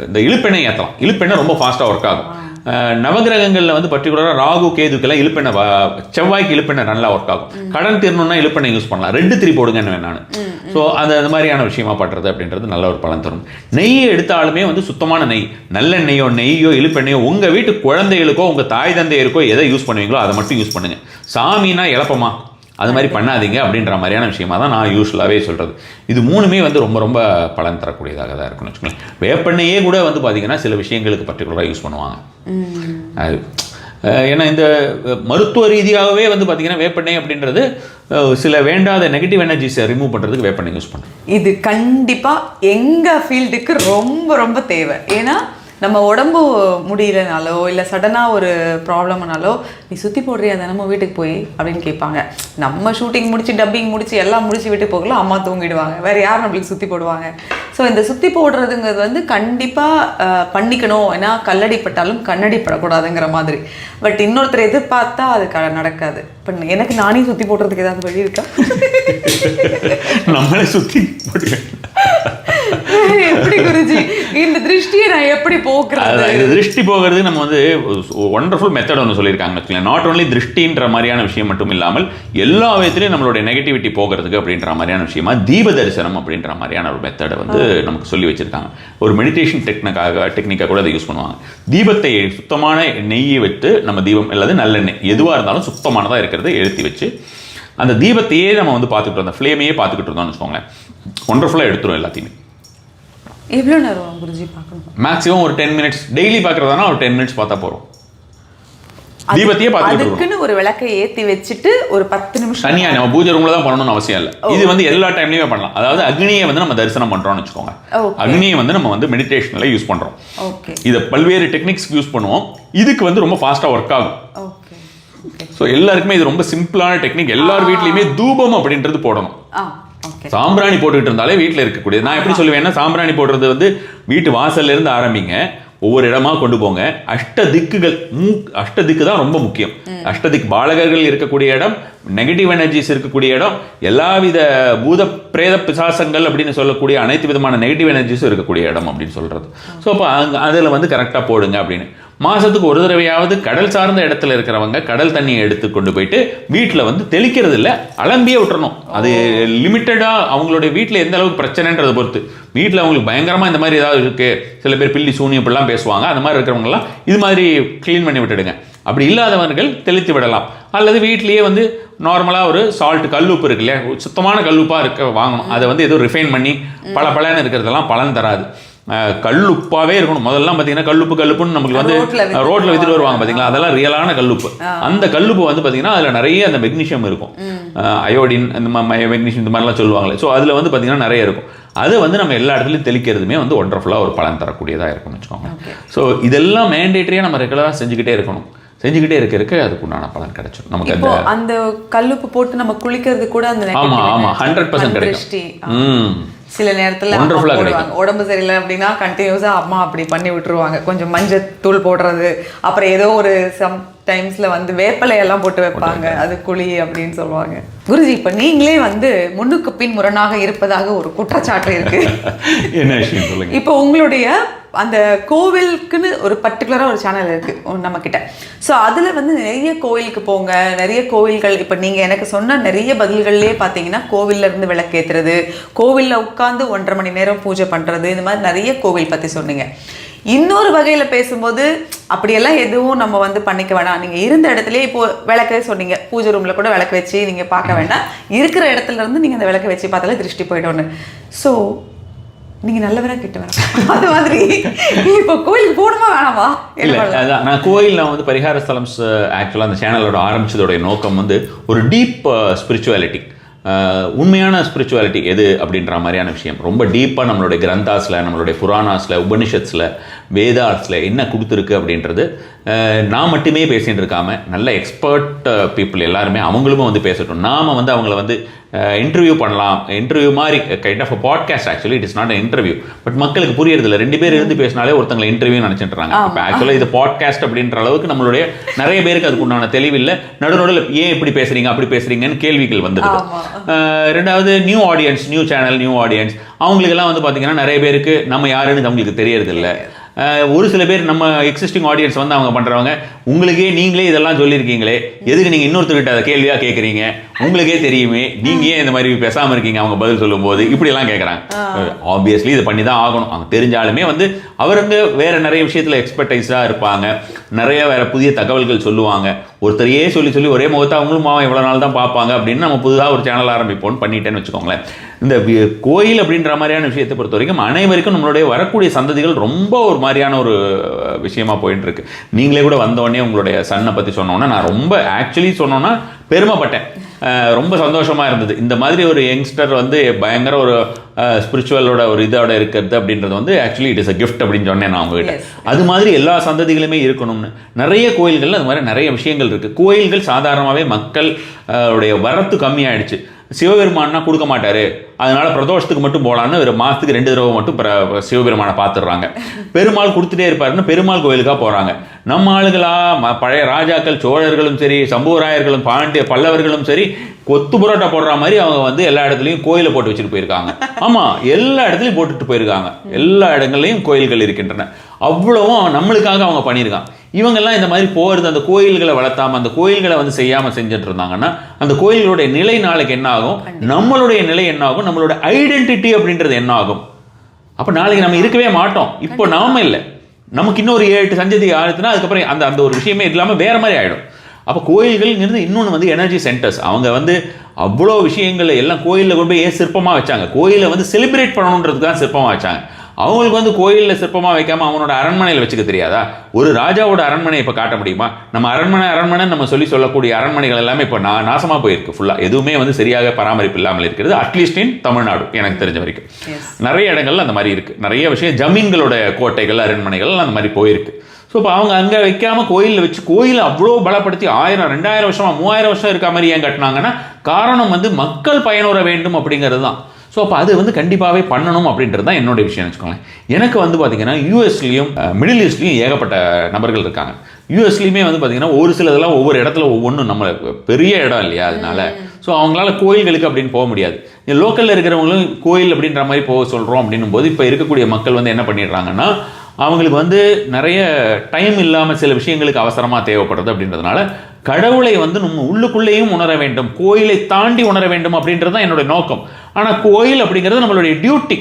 இந்த இழுப்பெண்ணெய் ஏற்றலாம். இழுப்பெண்ணெய் ரொம்ப ஃபாஸ்ட்டாக ஒர்க் ஆகும். நவகிரகங்களில் வந்து பர்டிகுலராக ராகு கேதுக்கெல்லாம் இழுப்பெண்ணெய், செவ்வாய்க்கு இழுப்பெண்ணெய் நல்லா ஒர்க் ஆகும். கடன் தீரணும்னா இழுப்பெண்ணெய் யூஸ் பண்ணலாம். 2-3 போடுங்கன்னு நான். ஸோ அந்த மாதிரியான விஷயமா பண்ணுறது அப்படின்றது நல்ல ஒரு பலன் தரும். நெய்யை எடுத்தாலுமே வந்து சுத்தமான நெய், நல்லெண்ணெய்யோ நெய்யோ இழுப்பெண்ணையோ உங்கள் வீட்டு குழந்தைகளுக்கோ உங்கள் தாய் தந்தையருக்கோ எதை யூஸ் பண்ணுவீங்களோ அதை மட்டும் யூஸ் பண்ணுங்கள். சாமினா இழப்பமா அது மாதிரி பண்ணாதீங்க அப்படின்ற மாதிரியான விஷயமா தான் நான் யூஸ்வலாகவே சொல்கிறது. இது 3மே வந்து ரொம்ப ரொம்ப பலன் தரக்கூடியதாக தான் இருக்குன்னு வச்சுக்கோங்களேன். வேப்பெண்ணையே கூட வந்து பார்த்திங்கன்னா சில விஷயங்களுக்கு பர்டிகுலராக யூஸ் பண்ணுவாங்க. ஏன்னா இந்த மருத்துவ ரீதியாகவே வந்து பார்த்திங்கன்னா வேப்பெண்ணெய் அப்படின்றது சில வேண்டாத நெகட்டிவ் எனர்ஜிஸை ரிமூவ் பண்ணுறதுக்கு வேப்பெண்ணெய் யூஸ் பண்ணுறோம். இது கண்டிப்பாக எங்கள் ஃபீல்டுக்கு ரொம்ப ரொம்ப தேவை. ஏன்னா நம்ம உடம்பு முடியலனாலோ இல்லை சடனாக ஒரு ப்ராப்ளம்னாலோ நீ சுற்றி போடுறியா தினமும் வீட்டுக்கு போய் அப்படின்னு கேட்பாங்க. நம்ம ஷூட்டிங் முடிச்சு டப்பிங் முடிச்சு எல்லாம் முடிச்சு வீட்டுக்கு போகலாம், அம்மா தூங்கிடுவாங்க, வேறு யார் நம்மளுக்கு சுற்றி போடுவாங்க. ஸோ இந்த சுற்றி போடுறதுங்கிறது வந்து கண்டிப்பாக பண்ணிக்கணும், ஏன்னா கல்லடி பட்டாலும் கண்ணடி படக்கூடாதுங்கிற மாதிரி. பட் இன்னொருத்தர் எதிர்பார்த்தா அது நடக்காது. இப்போ எனக்கு நானே சுற்றி போடுறதுக்கு ஏதாவது வழி இருக்கா? நம்மளே சுற்றி போட்டு எப்படி குருஜி இந்த திருஷ்டியை நான் எப்படி போக்குறது? இந்த திருஷ்டி போகிறது நம்ம வந்து ஒண்டர்ஃபுல் மெத்தட் ஒன்று சொல்லியிருக்காங்க. நாட் ஓன்லி திருஷ்டின்ற மாதிரியான விஷயம் மட்டும் இல்லாமல் எல்லா விதத்திலையும் நம்மளுடைய நெகட்டிவிட்டி போகிறதுக்கு அப்படின்ற மாதிரியான விஷயமா தீப தரிசனம் அப்படின்ற மாதிரியான ஒரு மெத்தடை வந்து நமக்கு சொல்லி வச்சிருக்காங்க. ஒரு மெடிடேஷன் டெக்னிக்காக கூட அதை யூஸ் பண்ணுவாங்க. தீபத்தை சுத்தமான நெய்யை வைத்து நம்ம தீபம் அல்லது நல்லெண்ணெய் எதுவாக இருந்தாலும் சுத்தமானதாக இருக்கிறத எழுத்தி வச்சு அந்த தீபத்தையே நம்ம வந்து பார்த்துக்கிட்டு அந்த ஃப்ளேமையே பார்த்துக்கிட்டு இருந்தோம்னு வச்சுக்கோங்களேன், ஒண்டர்ஃபுல்லாக எடுத்துரும் எல்லாத்தையுமே. எவ்வளோ நேரம் குருஜி பார்க்கணும்? மேக்ஸிமம் ஒரு 10 மினிட்ஸ். டெய்லி பார்க்குறதானா ஒரு 10 மினிட்ஸ் பார்த்தா போகிறோம். தீபத்தையே பார்த்துக்கிட்டு அதுக்குன்னு ஒரு விளக்கை ஏற்றி வச்சுட்டு ஒரு 10 நிமிஷம் தனியாக நம்ம பூஜை ரூமில் தான் பண்ணணும்னு அவசியம் இல்லை. இது வந்து எல்லா டைம்லையுமே பண்ணலாம். அதாவது அக்னியை வந்து நம்ம தரிசனம் பண்ணுறோம்னு வச்சுக்கோங்க. அக்னியை வந்து நம்ம வந்து மெடிடேஷனில் யூஸ் பண்ணுறோம். இதை பல்வேறு டெக்னிக்ஸ் யூஸ் பண்ணுவோம். இதுக்கு வந்து ரொம்ப ஃபாஸ்ட்டாக ஒர்க் ஆகும். ஸோ எல்லாருக்குமே இது ரொம்ப சிம்பிளான டெக்னிக். எல்லார் வீட்லையுமே தூபம் அப்படின்றது போடணும். சாம்பிராணி போட்டுக்கிட்டு இருந்தாலே வீட்டில் இருக்கக்கூடியது. நான் எப்படி சொல்லுவேன்னா, சாம்பிராணி போடுறது வந்து வீட்டு வாசல்ல இருந்து ஆரம்பிங்க, ஒவ்வொரு இடமா கொண்டு போங்க. அஷ்டதிக்கு தான் ரொம்ப முக்கியம். அஷ்டதிக் பாலகர்கள் இருக்கக்கூடிய இடம், நெகட்டிவ் எனர்ஜிஸ் இருக்கக்கூடிய இடம், எல்லாவித பூத பிரேத பிசாசங்கள் அப்படின்னு சொல்லக்கூடிய அனைத்து விதமான நெகட்டிவ் எனர்ஜிஸும் இருக்கக்கூடிய இடம் அப்படின்னு சொல்றது. ஸோ அப்போ அதில் வந்து கரெக்டாக போடுங்க அப்படின்னு. மாதத்துக்கு ஒரு தடவையாவது கடல் சார்ந்த இடத்துல இருக்கிறவங்க கடல் தண்ணியை எடுத்து கொண்டு போயிட்டு வீட்டில் வந்து தெளிக்கிறது இல்லை, அலம்பியே விட்டுறணும். அது லிமிட்டடாக அவங்களுடைய வீட்டில் எந்த அளவுக்கு பிரச்சனைன்றதை பொறுத்து. வீட்டில் அவங்களுக்கு பயங்கரமாக இந்த மாதிரி ஏதாவது இருக்குது, சில பேர் பில்லி சூனியம் இப்படிலாம் பேசுவாங்க, அந்த மாதிரி இருக்கிறவங்கலாம் இது மாதிரி க்ளீன் பண்ணி விட்டுடுங்க. அப்படி இல்லாதவர்கள் தெளித்து விடலாம். அல்லது வீட்லேயே வந்து நார்மலாக ஒரு சால்ட் கல்லுப்பு இருக்கு இல்லையா, சுத்தமான கல்லுப்பாக வாங்கணும். அதை வந்து ஏதோ ரிஃபைன் பண்ணி பலன்னு இருக்கிறதெல்லாம் பலன் தராது. கல்லுப்பாவே இருக்கணும். முதல்லாம் பார்த்தீங்கன்னா கல்லுப்புன்னு நமக்கு வந்து ரோட்ல வித்துட்டு வருவாங்க பார்த்தீங்களா, அதெல்லாம் ரியலான கல்லுப்பு. அந்த கல்லுப்பு வந்து பார்த்தீங்கன்னா அதில் நிறைய அந்த மெக்னீஷியம் இருக்கும், அயோடின் இந்த மெக்னீஷியம் இந்த மாதிரிலாம் சொல்லுவாங்களே. ஸோ அதில் வந்து பார்த்தீங்கன்னா நிறைய இருக்கும். அது வந்து நம்ம எல்லா இடத்துலையும் தெளிக்கிறதுமே வந்து ஒண்டர்ஃபுல்லாக ஒரு பலன் தரக்கூடியதாக இருக்கும்னு வச்சுக்கோங்க. ஸோ இதெல்லாம் மேண்டேட்டரியாக நம்ம ரெகுலராக செஞ்சுக்கிட்டே இருக்கணும். செஞ்சுக்கிட்டே இருக்க அதுக்கு உண்டான பலன் கிடைச்சிடும் நமக்கு. அந்த கல்லுப்பு போட்டு நம்ம குளிக்கிறது கூட அந்த ஆமா 100% கிடைக்கும். சில நேரத்தில் போடுவாங்க, உடம்பு சரியில்லை அப்படின்னா கண்டினியூஸாக அம்மா அப்படி பண்ணி விட்டுருவாங்க. கொஞ்சம் மஞ்சள் தூள் போடுறது, அப்புறம் ஏதோ ஒரு சம்டைம்ஸ்ல வந்து வேப்பலையெல்லாம் போட்டு வைப்பாங்க, அது குழி அப்படின்னு சொல்லுவாங்க. குருஜி, இப்போ நீங்களே வந்து முன்னுக்கு பின் முரணாக இருப்பதாக ஒரு குற்றச்சாட்டு இருக்கு. என்ன விஷயம் சொல்லுங்க. இப்போ உங்களுடைய அந்த கோவிலுக்குன்னு ஒரு பர்டிகுலராக ஒரு சேனல் இருக்குது நம்மக்கிட்ட. ஸோ அதில் வந்து நிறைய கோவிலுக்கு போங்க, நிறைய கோவில்கள். இப்போ நீங்கள் எனக்கு சொன்ன நிறைய பதில்கள்லேயே பார்த்தீங்கன்னா கோவிலில் இருந்து விளக்கேற்றுறது, கோவிலில் உட்காந்து 1.5 மணி நேரம் பூஜை பண்ணுறது, இந்த மாதிரி நிறைய கோவில் பற்றி சொன்னீங்க. இன்னொரு வகையில் பேசும்போது அப்படியெல்லாம் எதுவும் நம்ம வந்து பண்ணிக்க வேணாம், நீங்கள் இருந்த இடத்துலேயே இப்போது விளக்க சொன்னீங்க, பூஜை ரூமில் கூட விளக்கு வச்சு நீங்கள் பார்க்க வேண்டாம், இருக்கிற இடத்துல இருந்து நீங்கள் அந்த விளக்கு வச்சு பார்த்தாலே திருஷ்டி போய்டோன்னு. ஸோ நீங்கள் நல்லவரா கெட்டவரா? அது மாதிரி இப்போ கோயிலுக்கு போகணுமா வேணாமா? இல்லை, அதான் நான் கோயில் வந்து பரிகார ஸ்தலம் ஆக்சுவலாக அந்த சேனலோட ஆரம்பிச்சதோடைய நோக்கம் வந்து ஒரு டீப் ஸ்பிரிச்சுவாலிட்டி, உண்மையான ஸ்பிரிச்சுவாலிட்டி எது அப்படின்ற மாதிரியான விஷயம். ரொம்ப டீப்பாக நம்மளுடைய கிரந்தாஸில், நம்மளுடைய புராணாஸில், உபனிஷத்ஸில், வேதாஸில் என்ன கொடுத்துருக்கு அப்படின்றது நான் மட்டுமே பேசிகிட்டு இருக்காமல் நல்ல எக்ஸ்பர்ட் பீப்புள் எல்லாருமே அவங்களும் வந்து பேசட்டும். நாம் வந்து அவங்கள வந்து இன்டர்வியூ பண்ணலாம். இன்டர்வியூ மாதிரி kind of podcast. Actually it is not interview. But மக்களுக்கு புரியறதில்ல, 2 பேர் இருந்து பேசினாலே ஒருத்தங்களை இன்டர்வியூ நினச்சிட்டுறாங்க. இப்போ ஆக்சுவலாக இது பாட்காஸ்ட் அப்படின்ற அளவுக்கு நம்மளுடைய நிறைய பேருக்கு அதுக்கு உண்டான தெளிவில்லை. நடுநடுவில் ஏன் இப்படி பேசுறீங்க அப்படி பேசுறீங்கன்னு கேள்விகள் வந்துடுது. ரெண்டாவது new audience, new channel, new audience, அவங்களுக்கெல்லாம் வந்து பார்த்தீங்கன்னா நிறைய பேருக்கு நம்ம யாருன்னு அவங்களுக்கு தெரியறதில்லை. ஒரு சில பேர் நம்ம எக்ஸிஸ்டிங் ஆடியன்ஸ் வந்து அவங்க பண்ணுறவங்க, உங்களுக்கே நீங்களே இதெல்லாம் சொல்லியிருக்கீங்களே, எதுக்கு நீங்கள் இன்னொருத்தர்கிட்ட அதை கேள்வியாக கேட்குறீங்க, உங்களுக்கே தெரியுமே, நீங்கள் ஏன் இந்த மாதிரி பேசாமல் இருக்கீங்க அவங்க பதில் சொல்லும்போது, இப்படியெல்லாம் கேட்குறாங்க. ஆப்வியஸ்லி இதை பண்ணி தான் ஆகணும். அவங்க தெரிஞ்சாலுமே வந்து அவருங்க வேறு நிறைய விஷயத்தில் எக்ஸ்பர்டைஸாக இருப்பாங்க, நிறைய வேறு புதிய தகவல்கள் சொல்லுவாங்க. ஒருத்தரையே சொல்லி ஒரே முகத்தை அவங்களும் இவ்வளோ நாள் தான் பார்ப்பாங்க அப்படின்னு நம்ம புதுதாக ஒரு சேனல் ஆரம்பிப்போம்னு பண்ணிட்டேன்னு வச்சுக்கோங்களேன். இந்த கோயில் அப்படின்ற மாதிரியான விஷயத்தை பொறுத்த வரைக்கும் அனைவருக்கும் நம்மளுடைய வரக்கூடிய சந்ததிகள் ரொம்ப ஒரு மாதிரியான ஒரு விஷயமா போயிட்டு இருக்கு. நீங்களே கூட வந்தோடனே உங்களுடைய சன்னை பற்றி சொன்னோன்னா நான் ரொம்ப ஆக்சுவலி சொன்னோன்னா பெருமைப்பட்டேன். ரொம்ப சந்தோஷமாக இருந்தது. இந்த மாதிரி ஒரு யங்ஸ்டர் வந்து பயங்கர ஒரு ஸ்பிரிச்சுவலோட ஒரு இதோட இருக்கிறது அப்படின்றது வந்து actually it is a gift அப்படின்னு சொன்னேன் நான் அவங்ககிட்ட. அது மாதிரி எல்லா சந்ததிகளுமே இருக்கணும்னு. நிறைய கோயில்கள் அது மாதிரி நிறைய விஷயங்கள் இருக்குது. கோயில்கள் சாதாரணமாகவே மக்கள் உடைய வரத்து கம்மியாயிடுச்சு. சிவபெருமான்னா கொடுக்க மாட்டார், அதனால பிரதோஷத்துக்கு மட்டும் போகலான்னு ஒரு மாதத்துக்கு 2 தடவை மட்டும் சிவபெருமானை பார்த்துடுறாங்க. பெருமாள் கொடுத்துட்டே இருப்பாருன்னு பெருமாள் கோயிலுக்காக போகிறாங்க. நம்ம ஆளுகளா பழைய ராஜாக்கள் சோழர்களும் சரி, சம்புவராயர்களும் பல்லவர்களும் சரி, கொத்து புரோட்டா போடுற மாதிரி அவங்க வந்து எல்லா இடத்துலையும் கோயிலை போட்டு வச்சுட்டு போயிருக்காங்க. ஆமாம், எல்லா இடத்துலையும் போட்டுட்டு போயிருக்காங்க. எல்லா இடங்கள்லையும் கோயில்கள் இருக்கின்றன. அவ்வளவும் நம்மளுக்காக அவங்க பண்ணியிருக்காங்க. இவங்கெல்லாம் இந்த மாதிரி போகிறது, அந்த கோயில்களை வளர்த்தாமல் அந்த கோயில்களை வந்து செய்யாமல் செஞ்சுட்டு இருந்தாங்கன்னா அந்த கோயில்களுடைய நிலை நாளைக்கு என்ன ஆகும், நம்மளுடைய நிலை என்ன ஆகும், நம்மளோட ஐடென்டிட்டி அப்படின்றது என்ன ஆகும். அப்போ நாளைக்கு நம்ம இருக்கவே மாட்டோம். இப்போ நாம இல்லை, நமக்கு இன்னொரு 7 சந்ததி ஆயிடுச்சுன்னா அதுக்கப்புறம் அந்த அந்த ஒரு விஷயமே இல்லாமல் வேற மாதிரி ஆகிடும். அப்போ கோயில்கள்ங்கிறது இன்னொன்று வந்து எனர்ஜி சென்டர்ஸ். அவங்க வந்து அவ்வளோ விஷயங்கள் எல்லாம் கோயிலில் கொண்டு போய் சிற்பமாக வச்சாங்க. கோயிலை வந்து செலிப்ரேட் பண்ணணுன்றதுக்கு தான் சிற்பமாக வச்சாங்க. அவங்களுக்கு வந்து கோயிலில் சிற்பமாக வைக்காமல் அவனோட அரண்மனையில் வச்சுக்க தெரியாதா? ஒரு ராஜாவோட அரண்மனை இப்போ காட்ட முடியுமா? நம்ம அரண்மனை நம்ம சொல்லக்கூடிய அரண்மனைகள் எல்லாமே இப்போ நாசமாக போயிருக்கு. ஃபுல்லாக எதுவுமே வந்து சரியாக பராமரிப்பு இல்லாமல் இருக்கிறது. அட்லீஸ்ட் இன் தமிழ்நாடு எனக்கு தெரிஞ்ச வரைக்கும் நிறைய இடங்கள்ல அந்த மாதிரி இருக்குது. நிறைய விஷயம் ஜமீன்களோட கோட்டைகள் அரண்மனைகள் அந்த மாதிரி போயிருக்கு. ஸோ இப்போ அவங்க அங்கே வைக்காமல் கோயிலில் வச்சு கோயிலை அவ்வளோ பலப்படுத்தி 1000 2000 வருஷமா 3000 வருஷம் இருக்க மாதிரி ஏன் கட்டினாங்கன்னா காரணம் வந்து மக்கள் பயனுற வேண்டும் அப்படிங்கிறது தான். ஸோ அப்போ அது வந்து கண்டிப்பாகவே பண்ணணும் அப்படின்றது தான் என்னோட விஷயம் வச்சுக்கோங்களேன். எனக்கு வந்து பார்த்தீங்கன்னா யூஎஸ்லேயும் மிடில் ஈஸ்ட்லேயும் ஏகப்பட்ட நபர்கள் இருக்காங்க. யூஎஸ்லேயுமே வந்து பார்த்தீங்கன்னா ஒரு சிலதெல்லாம் ஒவ்வொரு இடத்துல ஒவ்வொன்றும் நம்ம பெரிய இடம் இல்லையா, அதனால ஸோ அவங்களால கோயில்களுக்கு அப்படின்னு போக முடியாது. லோக்கலில் இருக்கிறவங்களும் கோயில் அப்படின்ற மாதிரி போக சொல்கிறோம் அப்படின்னும் போது இப்போ இருக்கக்கூடிய மக்கள் வந்து என்ன பண்ணிடுறாங்கன்னா அவங்களுக்கு வந்து நிறைய டைம் இல்லாமல் சில விஷயங்களுக்கு அவசரமாக தேவைப்படுறது அப்படின்றதுனால கடவுளை வந்து நம்ம உள்ளுக்குள்ளேயும் உணர வேண்டும், கோயிலை தாண்டி உணர வேண்டும் அப்படின்றது தான் என்னுடைய நோக்கம். ஆனால் கோயில் அப்படிங்கிறது நம்மளுடைய டியூட்டி.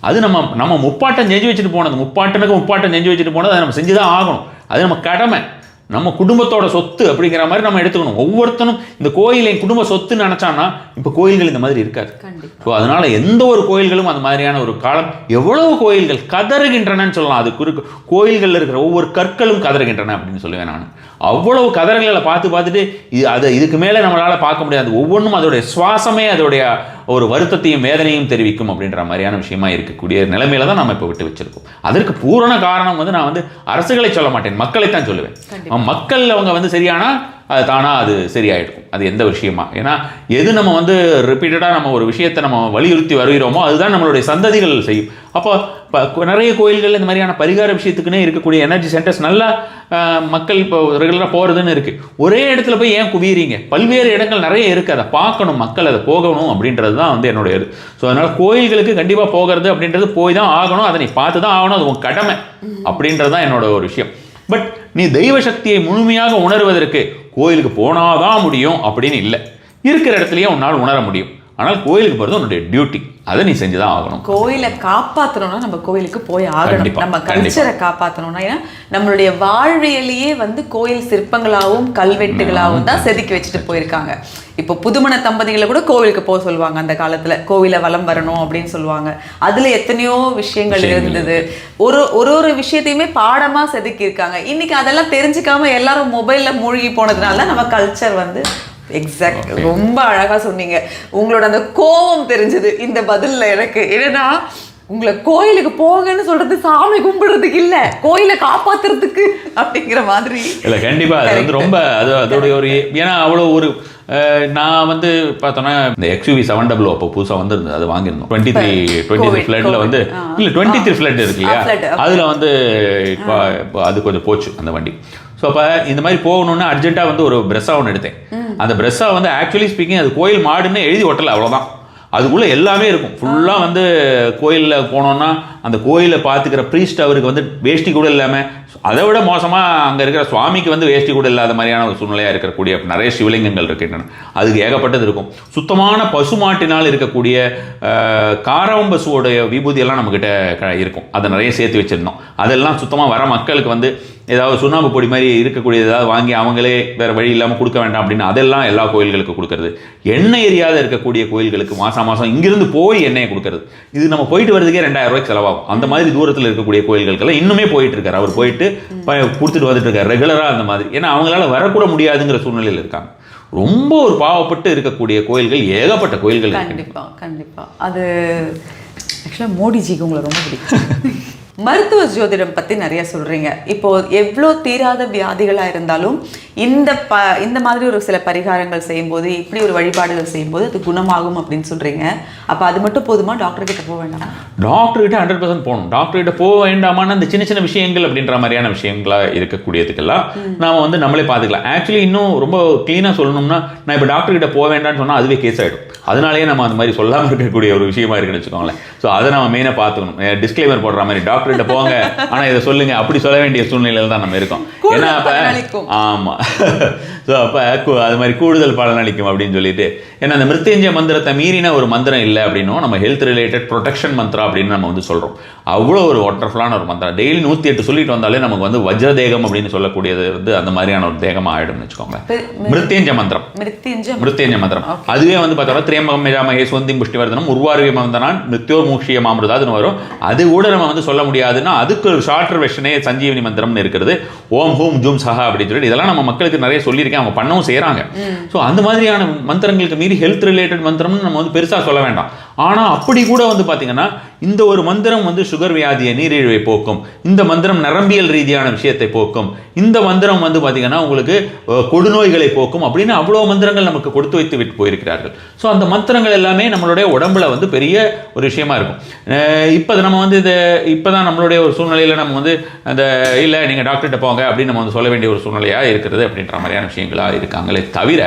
அது நம்ம முப்பாட்டம் செஞ்சு வச்சுட்டு போனது, முப்பாட்டம் செஞ்சு வச்சுட்டு போனது அதை நம்ம செஞ்சு தான் ஆகணும். அது நம்ம கடமை, நம்ம குடும்பத்தோட சொத்து அப்படிங்கிற மாதிரி நம்ம எடுத்துக்கணும். ஒவ்வொருத்தனும் இந்த கோயில் என் குடும்ப சொத்துன்னு நினச்சான்னா இப்போ கோயில்கள் இந்த மாதிரி இருக்காது. ஸோ அதனால எந்த ஒரு கோயில்களும் அந்த மாதிரியான ஒரு காலம் எவ்வளவு கோயில்கள் கதறுகின்றனன்னு சொல்லலாம். அது கோயில்களில் இருக்கிற ஒவ்வொரு கற்களும் கதறுகின்றன அப்படின்னு சொல்லுவேன் நான். அவ்வளவு கதறுகளை பார்த்துட்டு இதுக்கு மேலே நம்மளால் பார்க்க முடியாது. ஒவ்வொன்றும் அதோடைய சுவாசமே அதோடைய ஒரு வருத்தத்தையும் வேதனையும் தெரிவிக்கும் அப்படின்ற மாதிரியான விஷயமா இருக்கக்கூடிய நிலைமையில தான் நம்ம இப்போ விட்டு வச்சிருக்கோம். அதற்கு பூரண காரணம் வந்து நான் வந்து அரசுகளை சொல்ல மாட்டேன், மக்களை தான் சொல்லுவேன். மக்கள் அவங்க வந்து சரியானா அது தானாக அது சரியாயிடும். அது எந்த விஷயமா, ஏன்னா எது நம்ம வந்து ரிப்பீட்டடாக நம்ம ஒரு விஷயத்தை நம்ம வலியுறுத்தி வருகிறோமோ அதுதான் நம்மளுடைய சந்ததிகள் செய்யும். அப்போ நிறைய கோயில்கள் இந்த மாதிரியான பரிகார விஷயத்துக்குன்னே இருக்கக்கூடிய எனர்ஜி சென்டர்ஸ் நல்லா மக்கள் இப்போ ரெகுலராக போகிறதுன்னு இருக்குது. ஒரே இடத்துல போய் ஏன் குவியறீங்க? பல்வேறு இடங்கள் நிறைய இருக்குது, அதை பார்க்கணும், மக்கள் அதை போகணும் அப்படின்றது தான் வந்து என்னுடைய இது. ஸோ அதனால் கோயில்களுக்கு கண்டிப்பாக போகிறது அப்படின்றது போய் தான் ஆகணும், அதை நீ பார்த்து தான் ஆகணும், அது உன் கடமை அப்படின்றது தான் என்னோட ஒரு விஷயம். பட் நீ தெய்வ சக்தியை முழுமையாக உணர்வதற்கு கோயிலுக்கு போனாதான் முடியும் அப்படின்னு இல்லை. இருக்கிற இடத்துலயே உன்னால் உணர முடியும். ஆனால் கோயிலுக்கு போகிறது உன்னுடைய டியூட்டி, அதை நீ செஞ்சுதான் ஆகணும். கோயிலை காப்பாற்றணும்னா நம்ம கோயிலுக்கு போய் ஆகணும். நம்ம கல்ச்சரை காப்பாற்றணும்னா, ஏன்னா நம்மளுடைய வாழ்வியலையே வந்து கோயில் சிற்பங்களாகவும் கல்வெட்டுகளாகவும் தான் செதுக்கி வச்சுட்டு போயிருக்காங்க. இப்போ புதுமண தம்பதிகளை கூட கோவிலுக்கு போக சொல்லுவாங்க. அந்த காலத்துல கோவிலை வலம் வரணும் அப்படின்னு சொல்லுவாங்க. அதுல எத்தனையோ விஷயங்கள் இருந்தது. ஒரு விஷயத்தையுமே பாடமா செதுக்கி இருக்காங்க. இன்னைக்கு அதெல்லாம் தெரிஞ்சுக்காம எல்லாரும் மொபைல்ல மூழ்கி போனதுனால நம்ம கல்ச்சர் வந்து எக்ஸாக்ட் ரொம்ப அழகா சொன்னீங்க. உங்களோட அந்த கோபம் தெரிஞ்சது இந்த பதில்ல எனக்கு. ஏன்னா உங்களை கோயிலுக்கு போங்கன்னு சொல்றது சாமி கும்பிடுறதுக்கு இல்ல, கோயிலை காப்பாத்துறதுக்கு அப்படிங்கிற மாதிரி இல்ல. கண்டிப்பா அது வந்து ரொம்ப அதோடைய ஒரு, ஏன்னா அவ்வளவு ஒரு நான் வந்து பார்த்தோன்னா இந்த XUV 700 அப்போ புதுசாக வந்துருந்தது, அது வாங்கியிருந்தோம். 23 ஃப்ளட்டில் வந்து இல்லை 23 ஃப்ளட் இருக்கு இல்லையா, அதில் வந்து இப்போ அது கொஞ்சம் போச்சு அந்த வண்டி. ஸோ அப்போ இந்த மாதிரி போகணுன்னு அர்ஜென்ட்டாக வந்து ஒரு பிரெஸ்ஸா ஒன்று எடுத்தேன். அந்த பிரெஸ்ஸா வந்து ஆக்சுவலி ஸ்பீக்கிங் அது கோயில் மாடுன்னு எழுதி ஒட்டலை, அவ்வளோதான். அதுக்குள்ளே எல்லாமே இருக்கும். ஃபுல்லாக வந்து கோயிலில் போனோன்னா அந்த கோயிலை பார்த்துக்கிற ப்ரீஸ்ட் அவருக்கு வந்து வேஷ்டி கூட இல்லாமல், அதை விட மோசமாக அங்கே இருக்கிற சுவாமிக்கு வந்து வேஷ்டி கூட இல்லாத மாதிரியான ஒரு சூழ்நிலையாக இருக்கக்கூடிய நிறைய சிவலிங்கங்கள் இருக்கின்றன. அதுக்கு ஏகப்பட்டது இருக்கும். சுத்தமான பசுமாட்டினால் இருக்கக்கூடிய காரவம் பசுவோடைய விபூதியெல்லாம் நம்மக்கிட்ட இருக்கும். அதை நிறைய சேர்த்து வச்சுருந்தோம். அதெல்லாம் சுத்தமாக வர மக்களுக்கு வந்து ஏதாவது சுண்ணாம்பு பொடி மாதிரி இருக்கக்கூடிய ஏதாவது வாங்கி அவங்களே வேறு வழி இல்லாமல் கொடுக்க வேண்டாம் அப்படின்னு அதெல்லாம் எல்லா கோயில்களுக்கு கொடுக்கறது. எண்ணெய் எரியாத இருக்கக்கூடிய கோயில்களுக்கு மாதம் இங்கிருந்து போய் எண்ணெயை கொடுக்கறது. இது நம்ம போயிட்டு வரதுக்கே 2000 ரூபாய்க்கு செலவாகும். அந்த மாதிரி தூரத்தில் இருக்கக்கூடிய கோயில்களுக்கெல்லாம் இன்னுமே போயிட்டு இருக்காரு. அவர் போயிட்டு கொடுத்துட்டு வந்துட்டு இருக்காரு ரெகுலராக அந்த மாதிரி. ஏன்னா அவங்களால வரக்கூட முடியாதுங்கிற சூழ்நிலையில் இருக்காங்க. ரொம்ப ஒரு பாவப்பட்டு இருக்கக்கூடிய கோயில்கள் ஏகப்பட்ட கோயில்கள் இருக்கு. கண்டிப்பா கண்டிப்பா. அது ஆக்சுவலாக மோடிஜிக்கு உங்களை ரொம்ப பிடிக்கும். மருத்துவ ஜோதிடம் பற்றி நிறைய சொல்கிறீங்க. இப்போது எவ்வளோ தீராத வியாதிகளாக இருந்தாலும் இந்த மாதிரி ஒரு சில பரிகாரங்கள் செய்யும்போது, இப்படி ஒரு வழிபாடுகள் செய்யும்போது அது குணமாகும் அப்படின்னு சொல்கிறீங்க. அப்போ அது மட்டும் போதுமா? டாக்டர்கிட்ட போக வேண்டாமா? டாக்டர்கிட்ட 100% போகணும். டாக்டர்கிட்ட போக வேண்டாமான்னு அந்த சின்ன சின்ன விஷயங்கள் அப்படின்ற மாதிரியான விஷயங்களாக இருக்கக்கூடியதுக்கெல்லாம் நாம் வந்து நம்மளே பார்த்துக்கலாம். ஆக்சுவலி இன்னும் ரொம்ப க்ளீனாக சொல்லணும்னா, நான் இப்போ டாக்டர்கிட்ட போக வேண்டாம்னு சொன்னால் அதுவே கேஸ் ஆகிடும். அதனாலேயே நம்ம அந்த மாதிரி சொல்லாமல் இருக்கக்கூடிய ஒரு விஷயமா இருக்குன்னு வச்சுக்கோங்களேன். ஸோ அதை நம்ம மெயினாக பார்த்துக்கணும். டிஸ்க்ளைமர் போடுற மாதிரி டாக்டர்கிட்ட போங்க, ஆனால் இதை சொல்லுங்க அப்படி சொல்ல வேண்டிய சூழ்நிலையில் தான் நம்ம இருக்கோம். ஏன்னா அப்போ ஆமாம், ஸோ அப்போ அது மாதிரி கூடுதல் பலனளிக்கும் அப்படின்னு சொல்லிட்டு, ஏன்னா அந்த மிருத்யுஞ்சய மந்திரத்தை மீறின ஒரு மந்திரம் இல்லை அப்படின்னும் நம்ம ஹெல்த் ரிலேட்டட் ப்ரொடெக்ஷன் மந்திரம் அப்படின்னு நம்ம வந்து சொல்கிறோம். அவ்வளோ ஒரு ஒண்டர்ஃபுல்லான ஒரு மந்திரம். டெய்லி 108 சொல்லிட்டு வந்தாலே நமக்கு வந்து வஜ்ர தேகம் அப்படின்னு சொல்லக்கூடியது வந்து அந்த மாதிரியான ஒரு தேகமாக ஆகிடும்னு வச்சுக்கோங்களேன். மிருத்யுஞ்சய மந்திரம், மிருத்யுஞ்சய மந்திரம் அதுவே வந்து பார்த்தோம்னா திரியம்பகம் மேஜாமகே சுவந்தி புஷ்டிவர்தனம் உருவாருவி மந்தனான் மிருத்யோர் மூஷிய மாமிருதாதுன்னு வரும். அது கூட நம்ம வந்து சொல்ல முடியாதுன்னா அதுக்கு ஒரு ஷார்ட்டர் வெர்ஷனே சஞ்சீவனி மந்திரம்னு இருக்கிறது. ஓம் ஹூம் ஜூம் சஹா அப்படின்னு சொல்லிட்டு இதெல்லாம் நம்ம மக்களுக்கு நிறைய சொல்லியிருக்கேன், அவங்க பண்ணவும் செய்கிறாங்க. ஸோ அந்த மாதிரியான மந்திரங்களுக்கு மீறி ஹெல்த் ரிலேட்டட் மந்திரம்னு நம்ம வந்து பெருசாக சொல்ல வேண்டாம். ஆனால் அப்படி கூட வந்து பார்த்தீங்கன்னா இந்த ஒரு மந்திரம் வந்து சுகர் வியாதியை, நீரிழிவை போக்கும், இந்த மந்திரம் நரம்பியல் ரீதியான விஷயத்தை போக்கும், இந்த மந்திரம் வந்து பார்த்தீங்கன்னா உங்களுக்கு கொடுநோய்களை போக்கும் அப்படின்னு அவ்வளோ மந்திரங்கள் நமக்கு கொடுத்து வைத்து விட்டு போயிருக்கிறார்கள். ஸோ அந்த மந்திரங்கள் எல்லாமே நம்மளுடைய உடம்புல வந்து பெரிய ஒரு விஷயமா இருக்கும். இப்போ நம்ம வந்து இப்போ தான் நம்மளுடைய ஒரு சூழ்நிலையில் நம்ம வந்து அந்த இல்லை நீங்கள் டாக்டர்கிட்ட போங்க அப்படின்னு நம்ம வந்து சொல்ல வேண்டிய ஒரு சூழ்நிலையாக இருக்கிறது அப்படின்ற மாதிரியான விஷயங்களாக இருக்காங்களே தவிர,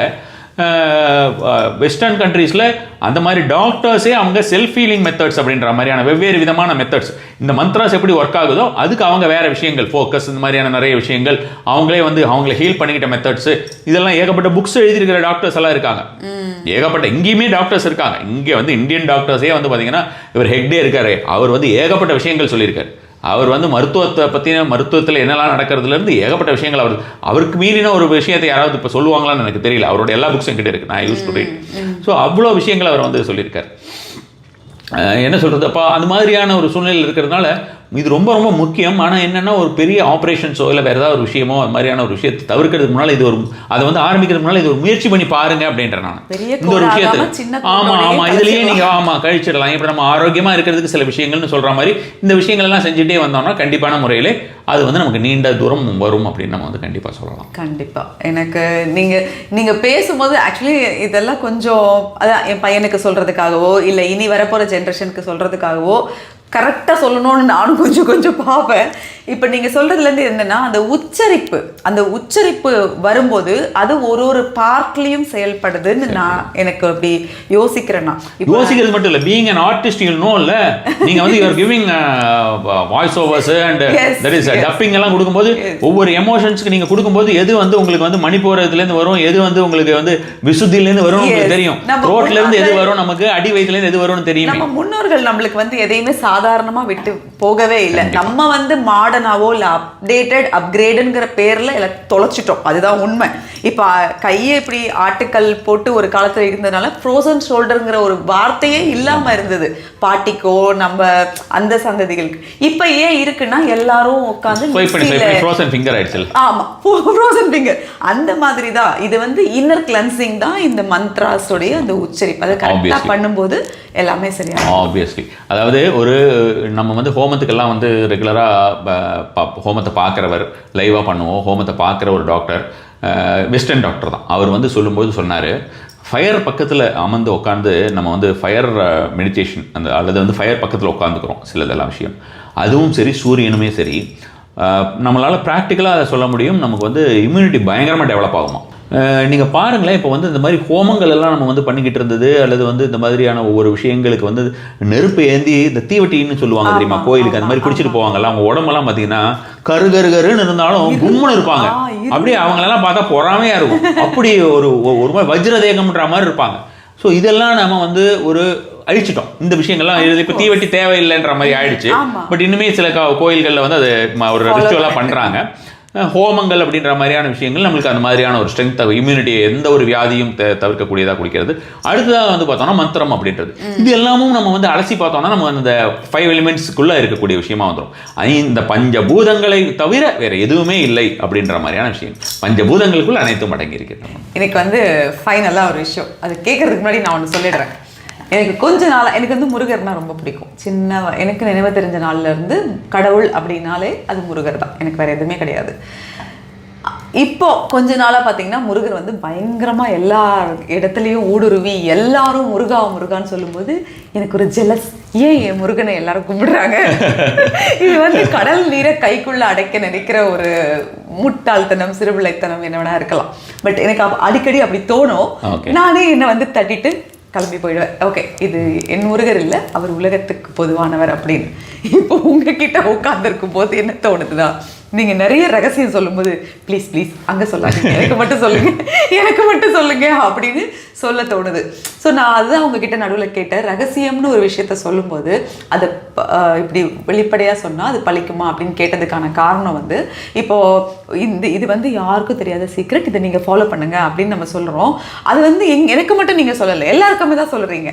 வெஸ்டர்ன் கண்ட்ரீஸில் அந்த மாதிரி டாக்டர்ஸே அவங்க செல்ஃப் ஹீலிங் மெத்தட்ஸ் அப்படின்ற மாதிரியான வெவ்வேறு விதமான மெத்தட்ஸ், இந்த மந்த்ராஸ் எப்படி ஒர்க் ஆகுதோ அதுக்கு அவங்க வேற விஷயங்கள், ஃபோக்கஸ், இந்த மாதிரியான நிறைய விஷயங்கள், அவங்களே வந்து அவங்களை ஹீல் பண்ணிக்கிட்ட மெத்தட்ஸ், இதெல்லாம் ஏகப்பட்ட புக்ஸ் எழுதியிருக்கிற டாக்டர்ஸ் எல்லாம் இருக்காங்க. ஏகப்பட்ட இங்கேயுமே டாக்டர்ஸ் இருக்காங்க. இங்கே வந்து இந்தியன் டாக்டர்ஸே வந்து பார்த்தீங்கன்னா இவர் ஹெக்டே இருக்காரு, அவர் வந்து ஏகப்பட்ட விஷயங்கள் சொல்லியிருக்காரு. அவர் வந்து மருத்துவத்தை பற்றின, மருத்துவத்தில் என்னெல்லாம் நடக்கிறதுலேருந்து ஏகப்பட்ட விஷயங்கள் அவருக்கு மீறின ஒரு விஷயத்தை யாராவது இப்போ சொல்லுவாங்களான்னு எனக்கு தெரியல. அவரோட எல்லா புக்ஸும் கிட்ட இருக்குது, நான் யூஸ் டு ரீட். ஸோ அவ்வளோ விஷயங்கள் அவர் வந்து சொல்லியிருக்கார். என்ன சொல்கிறது, அப்போ அந்த மாதிரியான ஒரு சூழ்நிலையில் இருக்கிறதுனால இது ரொம்ப ரொம்ப முக்கியம். ஆனால் என்னென்னா ஒரு பெரிய ஆப்ரேஷன்ஸோ இல்லை வேறு ஏதாவது ஒரு விஷயமோ அது மாதிரியான ஒரு விஷயத்தை தவிர்க்கிறதுக்கு முன்னால் இது ஒரு அதை வந்து ஆரம்பிக்கிறதுக்கு முன்னால் இது ஒரு முயற்சி பண்ணி பாருங்க அப்படின்றேன் நான். இந்த ஒரு விஷயத்தை ஆமாம் இதுலேயே நீங்கள் கழிச்சிடலாம். இப்போ நம்ம ஆரோக்கியமாக இருக்கிறதுக்கு சில விஷயங்கள்னு சொல்கிற மாதிரி இந்த விஷயங்கள் எல்லாம் செஞ்சுட்டே வந்தோம்னா கண்டிப்பான முறையில் அது வந்து நமக்கு நீண்ட தூரம் வரும் அப்படின்னு நம்ம வந்து கண்டிப்பாக சொல்லலாம். கண்டிப்பாக எனக்கு நீங்கள் பேசும்போது ஆக்சுவலி இதெல்லாம் கொஞ்சம் அதான் என் பையனுக்கு சொல்கிறதுக்காகவோ இல்லை இனி வரப்போகிற ஜென்ரேஷனுக்கு சொல்கிறதுக்காகவோ கரெக்டாக சொல்லணும்னு நானும் கொஞ்சம் கொஞ்சம் பார்ப்பேன். இப்போ நீங்கள் சொல்கிறதுலேருந்து என்னென்னா அந்த உச்சரிப்பு வரும்போது அது ஒரு பார்ட்லேயும் செயல்படுதுன்னு நான் எனக்கு அப்படி யோசிக்கிறேன்னா. யோசிக்கிறது மட்டும் இல்லை, being an artist you know இல்லை, நீங்கள் வந்து you're giving voice overs and that is dubbing எல்லாம் கொடுக்கும்போது ஒவ்வொரு எமோஷன்ஸ்க்கு நீங்கள் கொடுக்கும்போது எது வந்து உங்களுக்கு வந்து மணிப்பூரத்துலேருந்து வரும், எது வந்து உங்களுக்கு வந்து விசுத்திலேருந்து வரும் உங்களுக்கு தெரியும், ரோட்லேருந்து எது வரும், நமக்கு அடி வயிற்றுலேருந்து எது வரும்னு தெரியும். நம்ம முன்னோர்கள் நம்மளுக்கு வந்து எதையுமே சாதாரணமாக விட்டு போகவே இல்லை. நம்ம வந்து மாடர்னாவோ இல்லை அப்டேட்டட் அப்கிரேடுங்கிற பேரில் எல்லாம் தொலைச்சிட்டோம், அதுதான் உண்மை. இப்போ கையை இப்படி ஆட்டுக்கல் போட்டு ஒரு காலத்தில் இருந்ததுனால ஃப்ரோசன் ஷோல்டருங்கிற ஒரு வார்த்தையே இல்லாமல் இருந்தது பாட்டிக்கோ நம்ம அந்த சந்ததிகளுக்கு. இப்போ ஏன் இருக்குன்னா எல்லாரும் உட்காந்து ஃப்ரோசன் ஃபிங்கர் அந்த மாதிரி தான். இது வந்து இன்னர் கிளென்சிங் தான் இந்த மந்த்ராஸோடைய அந்த உச்சரிப்பு. அதை கரெக்டாக பண்ணும்போது எல்லாமே சரியா. ஆப்வியஸ்லி அதாவது ஒரு நம்ம வந்து ஹோமத்துக்கெல்லாம் வந்து ரெகுலராக ஹோமத்தை பார்க்குறவர், லைவாக பண்ணுவோம், ஹோமத்தை பார்க்குற ஒரு டாக்டர், வெஸ்டர்ன் டாக்டர் தான். அவர் வந்து சொல்லும்போது சொன்னார், ஃபயர் பக்கத்தில் அமர்ந்து உட்காந்து நம்ம வந்து ஃபயர் மெடிடேஷன் அல்லது வந்து ஃபயர் பக்கத்தில் உட்காந்துக்கிறோம் சிலதெல்லாம் விஷயம். அதுவும் சரி, சூரியனுமே சரி, நம்மளால் ப்ராக்டிக்கலாக அதை சொல்ல முடியும். நமக்கு வந்து இம்யூனிட்டி பயங்கரமாக டெவலப் ஆகுமா. நீங்கள் பாருங்களேன், இப்போ வந்து இந்த மாதிரி ஹோமங்கள் எல்லாம் நம்ம வந்து பண்ணிக்கிட்டு இருந்தது, அல்லது வந்து இந்த மாதிரியான ஒவ்வொரு விஷயங்களுக்கு வந்து நெருப்பு ஏந்தி இந்த தீவட்டின்னு சொல்லுவாங்க தெரியுமா, கோயிலுக்கு அந்த மாதிரி குடிச்சிட்டு போவாங்கல்ல, அவங்க உடம்பெல்லாம் பார்த்தீங்கன்னா கருகருன்னு இருந்தாலும் கும்முன்னு இருப்பாங்க. அப்படியே அவங்களெல்லாம் பார்த்தா பொறாமையாக இருக்கும். அப்படி ஒரு மாதிரி வஜ்ரதேகம்ன்ற மாதிரி இருப்பாங்க. ஸோ இதெல்லாம் நம்ம வந்து ஒரு அழிச்சிட்டோம். இந்த விஷயங்கள்லாம் இப்போ தீவட்டி தேவையில்லைன்ற மாதிரி ஆயிடுச்சு. பட் இன்னுமே சில கோயில்களில் வந்து அது ஒரு ரிச்சுவலாக பண்ணுறாங்க. ஹோமங்கள் அப்படின்ற மாதிரியான விஷயங்கள் நம்மளுக்கு அந்த மாதிரியான ஒரு ஸ்ட்ரென்த், இம்யூனிட்டி, எந்த ஒரு வியாதியும் தவிர்க்கக்கூடியதாக குடிக்கிறது. அடுத்ததாக வந்து பார்த்தோம்னா மந்திரம் அப்படின்றது. இது எல்லாமும் நம்ம வந்து அலசி பார்த்தோம்னா நம்ம அந்த 5 எலிமெண்ட்ஸ்க்குள்ளே இருக்கக்கூடிய விஷயமா வந்துடும். இந்த பஞ்சபூதங்களை தவிர வேற எதுவுமே இல்லை அப்படின்ற மாதிரியான விஷயம். பஞ்சபூதங்களுக்குள்ள அனைத்தும் அடங்கி இருக்கிறது. எனக்கு வந்து ஃபைனலாக ஒரு விஷயம், அது கேட்கறதுக்கு முன்னாடி நான் ஒன்று சொல்லிடுறேன். எனக்கு கொஞ்ச நாள் எனக்கு வந்து முருகர்னா ரொம்ப பிடிக்கும். எனக்கு நினைவு தெரிஞ்ச நாள்ல இருந்து கடவுள் அப்படின்னாலே அது முருகர் தான், எனக்கு வேற எதுவுமே கிடையாது. இப்போ கொஞ்ச நாளாக பார்த்தீங்கன்னா முருகர் வந்து பயங்கரமாக எல்லா இடத்துலையும் ஊடுருவி எல்லாரும் முருகா முருகான்னு சொல்லும்போது எனக்கு ஒரு ஜெலஸ். ஏன் என் முருகனை எல்லாரும் கும்பிடுறாங்க? இது வந்து கடல் நீரை கைக்குள்ள அடைக்க நினைக்கிற ஒரு முட்டாள்தனம், சிறுபிள்ளைத்தனம் என்ன வேணா இருக்கலாம். பட் எனக்கு அடிக்கடி அப்படி தோணும். நானே என்னை வந்து தட்டிட்டு கிளம்பி போயிடுவேன். ஓகே, இது என் முருகர் இல்லை, அவர் உலகத்துக்கு பொதுவானவர் அப்படின்னு. இப்போ உங்ககிட்ட உட்காந்துருக்கும் போது என்ன தோணுதுன்னா, நீங்கள் நிறைய ரகசியம் சொல்லும்போது ப்ளீஸ் ப்ளீஸ் அங்கே சொல்லாதீங்க, எனக்கு மட்டும் சொல்லுங்க அப்படின்னு சொல்ல தோணுது. ஸோ நான் அதுதான் உங்ககிட்ட நடுவில் கேட்டேன். ரகசியம்னு ஒரு விஷயத்த சொல்லும்போது அதை இப்படி வெளிப்படையாக சொன்னால் அது பழிக்குமா அப்படின்னு கேட்டதுக்கான காரணம் வந்து, இப்போது இது வந்து யாருக்கும் தெரியாத சீக்ரெட், இதை நீங்கள் ஃபாலோ பண்ணுங்க அப்படின்னு நம்ம சொல்கிறோம். அது வந்து எனக்கு மட்டும் நீங்கள் சொல்லலை, எல்லாருக்குமே தான் சொல்கிறீங்க.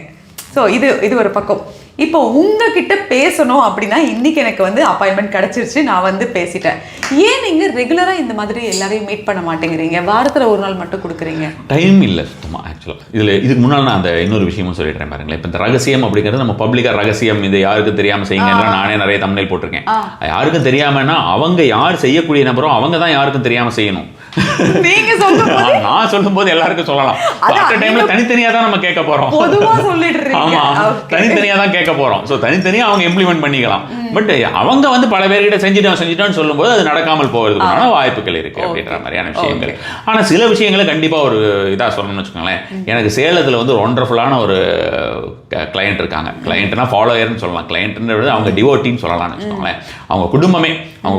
ஸோ இது ஒரு பக்கம். இப்போ உங்ககிட்ட பேசணும் அப்படின்னா இன்னைக்கு எனக்கு வந்து அப்பாயின்மெண்ட் கிடைச்சிருச்சு, நான் வந்து பேசிட்டேன். ஏன் நீங்கள் ரெகுலராக இந்த மாதிரி எல்லாரையும் மீட் பண்ண மாட்டேங்கிறீங்க? வாரத்தில் ஒரு நாள் மட்டும் கொடுக்குறீங்க. டைம் இல்லை சுத்தமாக. ஆக்சுவலாக இதுக்கு முன்னால் நான் அந்த இன்னொரு விஷயமும் சொல்லிடுறேன் பாருங்களேன். இப்போ இந்த ரகசியம் அப்படிங்கிறது நம்ம பப்ளிக்காக ரகசியம், இது யாருக்கும் தெரியாமல் செய்யுங்கன்னா நானே நிறைய தம்ப்நெயில் போட்டிருக்கேன். யாருக்கும் தெரியாமன்னா அவங்க யார் செய்யக்கூடிய நபரோ அவங்க தான் யாருக்கும் தெரியாமல் செய்யணும். நீங்க நான் சொல்லும் போது எல்லாருக்கும் சொல்லலாம். டைம்ல தனித்தனியா தான் நம்ம கேட்க போறோம். பொதுவா சொல்லிடுறீங்க. ஆமா, தனித்தனியா தான் கேட்க போறோம். சோ தனித்தனியா அவங்க இம்ப்ளிமெண்ட் பண்ணிக்கலாம். பட் அவங்க வந்து பல பேர்கிட்ட செஞ்சுட்டோம்னு சொல்லும்போது அது நடக்காமல் போகிறதுக்கான வாய்ப்புகள் இருக்கு அப்படின்ற மாதிரியான விஷயங்கள். ஆனா சில விஷயங்களை கண்டிப்பா ஒரு இதா சொல்லணும்னு வச்சுக்கோங்களேன். எனக்கு சேலத்துல வந்து ஒண்டர்ஃபுல்லான ஒரு கிளையண்ட் இருக்காங்க. கிளையண்ட்னா ஃபாலோயர்னு சொல்லலாம், கிளையண்ட்ன்றது அவங்க டிவோட்டின்னு சொல்லலாம்னு வச்சுக்கோங்களேன். அவங்க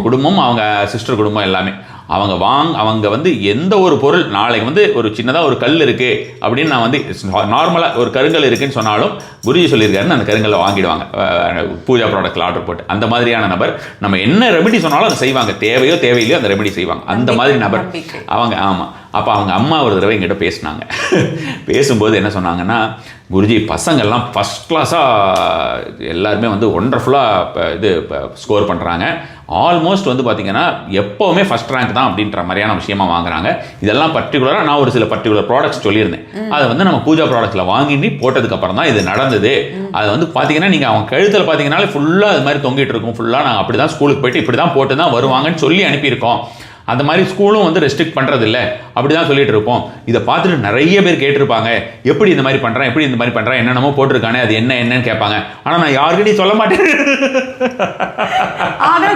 குடும்பம், அவங்க சிஸ்டர் குடும்பம் எல்லாமே அவங்க வந்து எந்த ஒரு பொருள், நாளைக்கு வந்து ஒரு சின்னதாக ஒரு கல் இருக்குது அப்படின்னு நான் வந்து நார்மலாக ஒரு கருங்கல் இருக்குன்னு சொன்னாலும் குருஜி சொல்லியிருக்காருன்னு அந்த கருங்கல்லை வாங்கிடுவாங்க, பூஜா ப்ராடக்ட்டில் ஆர்டர் போட்டு. அந்த மாதிரியான நபர் நம்ம என்ன ரெமெடி சொன்னாலும் அதை செய்வாங்க, தேவையோ தேவையில்லையோ அந்த ரெமெடி செய்வாங்க. அந்த மாதிரி நபர் அவங்க. ஆமாம். அப்போ அவங்க அம்மா ஒரு தடவை எங்கிட்ட பேசினாங்க. பேசும்போது என்ன சொன்னாங்கன்னா, குருஜி பசங்கள்லாம் ஃபஸ்ட் கிளாஸாக எல்லாருமே வந்து ஒண்டர்ஃபுல்லாக ஸ்கோர் பண்ணுறாங்க. ஆல்மோஸ்ட் வந்து பார்த்திங்கன்னா எப்போவுமே ஃபஸ்ட் ரேங்க் தான் அப்படின்ற மாதிரியான விஷயமா வாங்குறாங்க. இதெல்லாம் பர்டிகுலராக நான் ஒரு சில பர்டிகுலர் ப்ராடக்ட்ஸ் சொல்லியிருந்தேன். அதை வந்து நம்ம பூஜா ப்ராடக்ட்ஸில் வாங்கி போட்டதுக்கப்புறம் தான் இது நடந்தது. அது வந்து பார்த்தீங்கன்னா நீங்கள் அவங்க கழுத்தில் பார்த்தீங்கன்னாலே ஃபுல்லாக அது மாதிரி தொங்கிட்டு இருக்கும். ஃபுல்லாக நாங்கள் அப்படி தான் ஸ்கூலுக்கு போயிட்டு இப்படி தான் போட்டு தான் வருவாங்கன்னு சொல்லி அனுப்பியிருக்கோம். அந்த மாதிரி ஸ்கூலும் வந்து ரெஸ்ட்ரிக்ட் பண்ணுறது இல்லை, அப்படி தான் சொல்லிட்டு இருப்போம். இதை பார்த்துட்டு நிறைய பேர் கேட்டிருப்பாங்க, எப்படி இந்த மாதிரி பண்ணுறேன், என்னென்னமோ போட்டிருக்கானே அது என்னன்னு கேட்பாங்க. ஆனால் நான் யாருக்கிட்டையும் சொல்ல மாட்டேன்.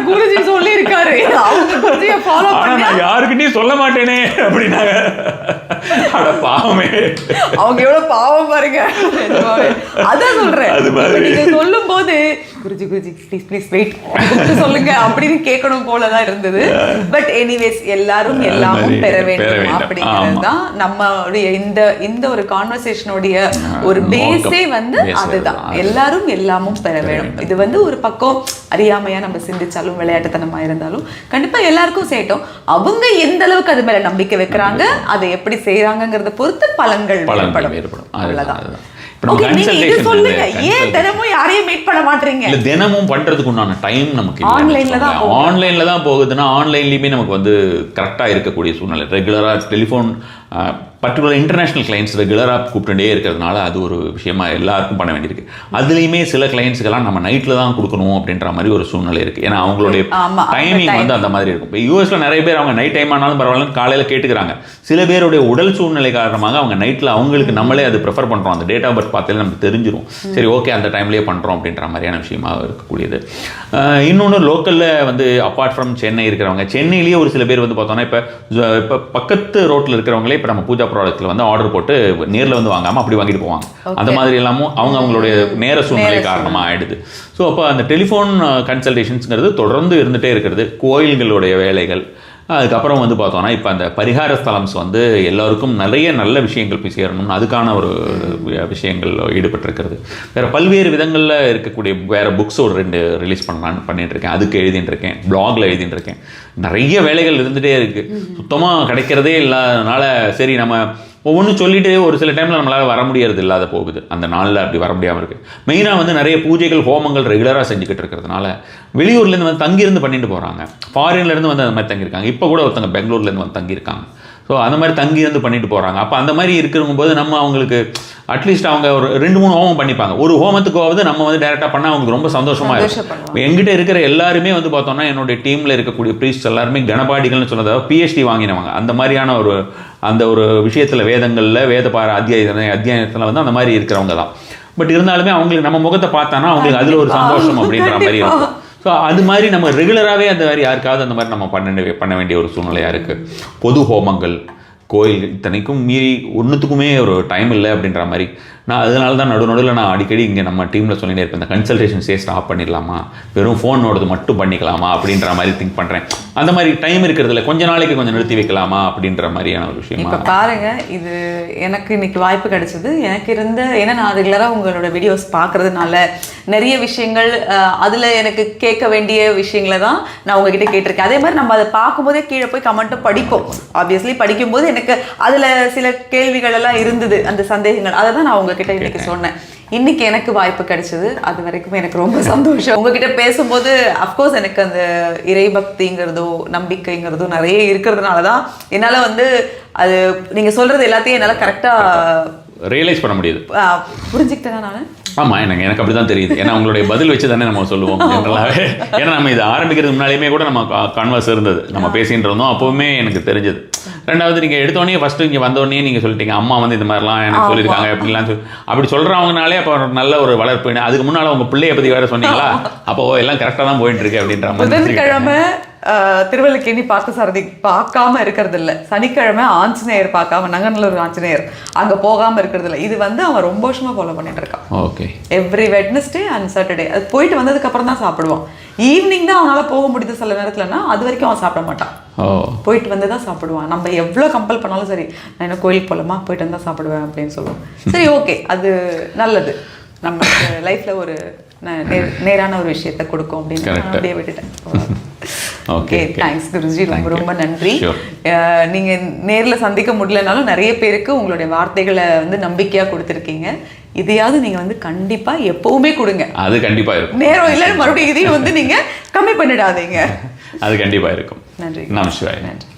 குருஜி சொல்லியிருக்காரு, நான் யாருக்கிட்டையும் சொல்ல மாட்டேனே அப்படின்னாங்க. பாவமே, அவங்க எவ்வளவு பாவம் பாருங்க. அதான் சொல்றேன், நீங்க சொல்லும் போது குருஜி ப்ளீஸ் வெயிட் சொல்லுங்க அப்படின்னு கேட்கணும் போலதான் இருந்தது. பட் எனிவேஸ் எல்லாரும் எல்லாமும் பெற வேண்டும் அப்படிங்கிறது தான் நம்மளுடைய இந்த ஒரு கான்வர்சேஷனுடைய ஒரு பேஸே வந்து அதுதான். எல்லாரும் எல்லாமும் பெற வேண்டும். இது வந்து ஒரு பக்கம் அறியாமையா நம்ம சிந்திச்சாலும் விளையாட்டுத்தனமா இருந்தாலும் கண்டிப்பா எல்லாருக்கும் சேட்டும். அவங்க எந்த அளவுக்கு அது மேல நம்பிக்கை வைக்கிறாங்க, அதை எப்படி செய்யறாங்கிறத பொறுத்து பலன்கள் ஏற்படும். அவ்வளவுதான். தினமும் பண்றதுக்கு உண்டான டைம் நமக்கு ஆன்லைன்ல தான் போகுதுன்னா ஆன்லைன்லயுமே நமக்கு வந்து கரெக்டா இருக்கக்கூடிய சூழ்நிலை. ரெகுலரா டெலிஃபோன் பர்டிகுலர் இன்டர்நேஷனல் கிளைண்ட்ஸ் ரெகுலராக கூப்பிட்டுட்டே இருக்கிறதுனால அது ஒரு விஷயமா எல்லாருக்கும் பண்ண வேண்டியிருக்கு. அதுலேயுமே சில கிளைண்ட்ஸுக்கெல்லாம் நம்ம நைட்டில் தான் கொடுக்கணும் அப்படின்ற மாதிரி ஒரு சூழ்நிலை இருக்குது. ஏன்னா அவங்களுடைய டைமிங் வந்து அந்த மாதிரி இருக்கும். இப்போ யூஎஸில் நிறைய பேர் அவங்க நைட் டைம் ஆனாலும் பரவாயில்லன்னு காலையில் கேட்டுக்கிறாங்க. சில பேருடைய உடல் சூழ்நிலை காரணமாக அவங்க நைட்டில் அவங்களுக்கு நம்மளே அது ப்ரிஃபர் பண்ணுறோம். அந்த டேட் ஆஃப் பர்த் பார்த்தாலே நமக்கு தெரிஞ்சிடும். சரி ஓகே அந்த டைம்லேயே பண்ணுறோம் அப்படின்ற மாதிரியான விஷயமா இருக்கக்கூடியது. இன்னொன்று லோக்கலில் வந்து அப்பார்ட் ஃப்ரம் சென்னை இருக்கிறவங்க, சென்னையிலேயே ஒரு சில பேர் வந்து பார்த்தோன்னா இப்போ பக்கத்து ரோட்டில் இருக்கிறவங்களே இப்போ நம்ம பூஜா ப்ராடக்ட்ல வந்து ஆர்டர் போட்டு நேரில் வந்து வாங்காமல் அப்படி வாங்கிட்டு போவாங்க. அந்த மாதிரி எல்லாமும் அவங்களுடைய நேர சூழ்நிலை காரணமாக ஆயிடுது. ஸோ அப்போ அந்த டெலிஃபோன் கன்சல்டேஷன்ஸ்ங்கிறது தொடர்ந்து இருந்துகிட்டே இருக்கிறது. கோயில்களுடைய வேலைகள், அதுக்கப்புறம் வந்து பார்த்தோன்னா இப்போ அந்த பரிகார ஸ்தலம்ஸ் வந்து எல்லோருக்கும் நிறைய நல்ல விஷயங்கள் போய் சேரணும்னு அதுக்கான ஒரு விஷயங்கள் ஈடுபட்டிருக்கிறது. வேறு பல்வேறு விதங்களில் இருக்கக்கூடிய வேறு புக்ஸ் ஒரு 2 ரிலீஸ் பண்ணிட்டு இருக்கேன். அதுக்கு எழுதிட்டு இருக்கேன், பிளாகில் எழுதிட்டு இருக்கேன். நிறைய வேலைகள் இருந்துகிட்டே இருக்குது. சுத்தமாக கிடைக்கிறதே இல்லாதனால சரி நம்ம ஒவ்வொன்றும் சொல்லிட்டு ஒரு சில டைமில் நம்மளால் வர முடியறது இல்லாத போகுது. அந்த நாளில் அப்படி வர முடியாமல் இருக்குது. மெயினாக வந்து நிறைய பூஜைகள் ஹோமங்கள் ரெகுலராக செஞ்சுக்கிட்டு இருக்கிறதுனால வெளியூர்லேருந்து வந்து தங்கியிருந்து பண்ணிட்டு போகிறாங்க. ஃபாரின்லேருந்து வந்து அந்த மாதிரி தங்கியிருக்காங்க. இப்போ கூட ஒருத்தங்க பெங்களூர்லேருந்து வந்து தங்கியிருக்காங்க. ஸோ அந்த மாதிரி தங்கியிருந்து பண்ணிட்டு போகிறாங்க. அப்போ அந்த மாதிரி இருக்கிறபோது நம்ம அவங்களுக்கு அட்லீஸ்ட் அவங்க ஒரு 2-3 ஹோமம் பண்ணிப்பாங்க. ஒரு ஹோமத்துக்காவது நம்ம வந்து டேரெக்டாக பண்ணால் அவங்களுக்கு ரொம்ப சந்தோஷமாக இருக்கும். எங்கிட்ட இருக்கிற எல்லாருமே வந்து பார்த்தோம்னா என்னுடைய டீமில் இருக்கக்கூடிய ப்ரீஸ்ட் எல்லாருமே கணபாடிகள்னு சொன்னதாக PhD வாங்கினவங்க. அந்த மாதிரியான அந்த ஒரு விஷயத்தில் வேதங்களில் வேதபார அத்தியாயத்தில் வந்து அந்த மாதிரி இருக்கிறவங்க தான். பட் இருந்தாலுமே அவங்களுக்கு நம்ம முகத்தை பார்த்தானா அவங்களுக்கு அதில் ஒரு சந்தோஷம் அப்படின்ற மாதிரி இருக்கும். ஸோ அது மாதிரி நம்ம ரெகுலராகவே அந்த மாதிரி யாருக்காவது அந்த மாதிரி நம்ம பண்ண வேண்டிய ஒரு சூழ்நிலையாக இருக்குது. பொது ஹோமங்கள், கோயில் இத்தனைக்கும் மீறி ஒன்றுத்துக்குமே ஒரு டைம் இல்லை அப்படின்ற மாதிரி அதனால தான் நடுவில் நான் அடிக்கடி இங்கே நம்ம டீமில் சொல்லிட்டே இருப்பேன், இந்த கன்சல்டேஷன்ஸே ஸ்டாப் பண்ணிடலாமா, வெறும் ஃபோனோடது மட்டும் பண்ணிக்கலாமா அப்படின்ற மாதிரி திங்க் பண்ணுறேன். அந்த மாதிரி டைம் இருக்கிறதுல கொஞ்ச நாளைக்கு கொஞ்சம் நிறுத்தி வைக்கலாமா அப்படின்ற மாதிரியான ஒரு விஷயம். இப்போ பாருங்க, இது எனக்கு இன்னைக்கு வாய்ப்பு கிடைச்சது. எனக்கு ஏன்னா நான் ரெகுலராக உங்களோட வீடியோஸ் பார்க்கறதுனால நிறைய விஷயங்கள் அதில் எனக்கு கேட்க வேண்டிய விஷயங்களை தான் நான் உங்ககிட்ட கேட்டிருக்கேன். அதே மாதிரி நம்ம அதை பார்க்கும்போதே கீழே போய் கமெண்ட்டும் படிப்போம். ஆப்வியஸ்லி படிக்கும்போது எனக்கு அதில் சில கேள்விகள் எல்லாம் இருந்தது, அந்த சந்தேகங்கள். அதை தான் நான் உங்ககிட்ட இன்னைக்கு சொன்னேன். இன்னைக்கு எனக்கு வாய்ப்பு கிடைச்சது, அது வரைக்கும் எனக்கு ரொம்ப சந்தோஷம். உங்ககிட்ட பேசும்போது அஃப்கோர்ஸ் எனக்கு அந்த இறைபக்திங்கிறதோ நம்பிக்கைங்கிறதோ நிறைய இருக்கிறதுனால தான் என்னால் வந்து அது நீங்கள் சொல்கிறது எல்லாத்தையும் என்னால் கரெக்டாக ரியலைஸ் பண்ண முடியுது, புரிஞ்சுக்கிட்டேன் நான். ஆமாம், எனக்கு அப்படி தான் தெரியுது. ஏன்னா உங்களுடைய பதில் வச்சு தானே நம்ம சொல்லுவோம் ஜென்ரலாகவே. ஏன்னா நம்ம இது ஆரம்பிக்கிறதுக்கு முன்னாலேயுமே கூட நம்ம கான்வர்ஸ் இருந்தது, நம்ம பேசிகிட்டு இருந்தோம். அப்போவுமே எனக்கு தெரிஞ்சது. ரெண்டாவது நீங்கள் எடுத்தோடனே ஃபஸ்ட்டு இங்கே வந்தோடனே நீங்கள் சொல்லிட்டீங்க அம்மா வந்து இந்த மாதிரிலாம் எனக்கு சொல்லியிருக்காங்க அப்படின்லாம் அப்படி சொல்கிறவங்கனாலே அப்போ நல்ல ஒரு வளர்ப்பு. அதுக்கு முன்னால் உங்கள் பிள்ளையை பற்றி வேறு சொன்னீங்களா, அப்போது எல்லாம் கரெக்டாக தான் போயிட்டு இருக்கு அப்படின்ற மாதிரி. புதன்கிழமை திருவல்லிக்கேணி பார்த்தசாரதி பார்க்காம இருக்கிறது இல்லை, சனிக்கிழமை ஆஞ்சநேயர் பார்க்காம நங்கநல்லூர் ஆஞ்சநேயர் அங்கே போகாமல் இருக்கிறது இல்லை. இது வந்து அவன் ரொம்ப வருஷமாக ஃபாலோ பண்ணிட்டு இருக்கான். Okay, every Wednesday and Saturday அது போயிட்டு வந்ததுக்கு அப்புறம் தான் சாப்பிடுவான். ஈவினிங் தான் அவனால் போக முடியுது சில நேரத்துலன்னா, அது வரைக்கும் அவன் சாப்பிட மாட்டான். போயிட்டு வந்து தான் சாப்பிடுவான். நம்ம எவ்வளோ கம்பல் பண்ணாலும் சரி, நான் என்ன கோயிலுக்கு போகலாமா, போயிட்டு வந்தால் சாப்பிடுவேன் அப்படின்னு சொல்லுவோம். சரி, ஓகே, அது நல்லது. நம்ம லைஃப்பில் ஒரு நேரான ஒரு விஷயத்தை கொடுக்கும் அப்படின்னு அப்படியே விட்டுட்டேன். ஓகே, தேங்க்ஸ் குருஜி, ரொம்ப ரொம்ப நன்றி. நீங்கள் நேரில் சந்திக்க முடியலனாலும் நிறைய பேருக்கு உங்களுடைய வார்த்தைகளை வந்து நம்பிக்கையாக கொடுத்துருக்கீங்க. இதையாவது நீங்கள் வந்து கண்டிப்பாக எப்பவுமே கொடுங்க. அது கண்டிப்பாக இருக்கும். நேரம் இல்லைன்னு மறுபடியும் இதையும் வந்து நீங்கள் கம்மி பண்ணிடாதீங்க. அது கண்டிப்பாக இருக்கும். நன்றி. நமஸ்காரம். நன்றி.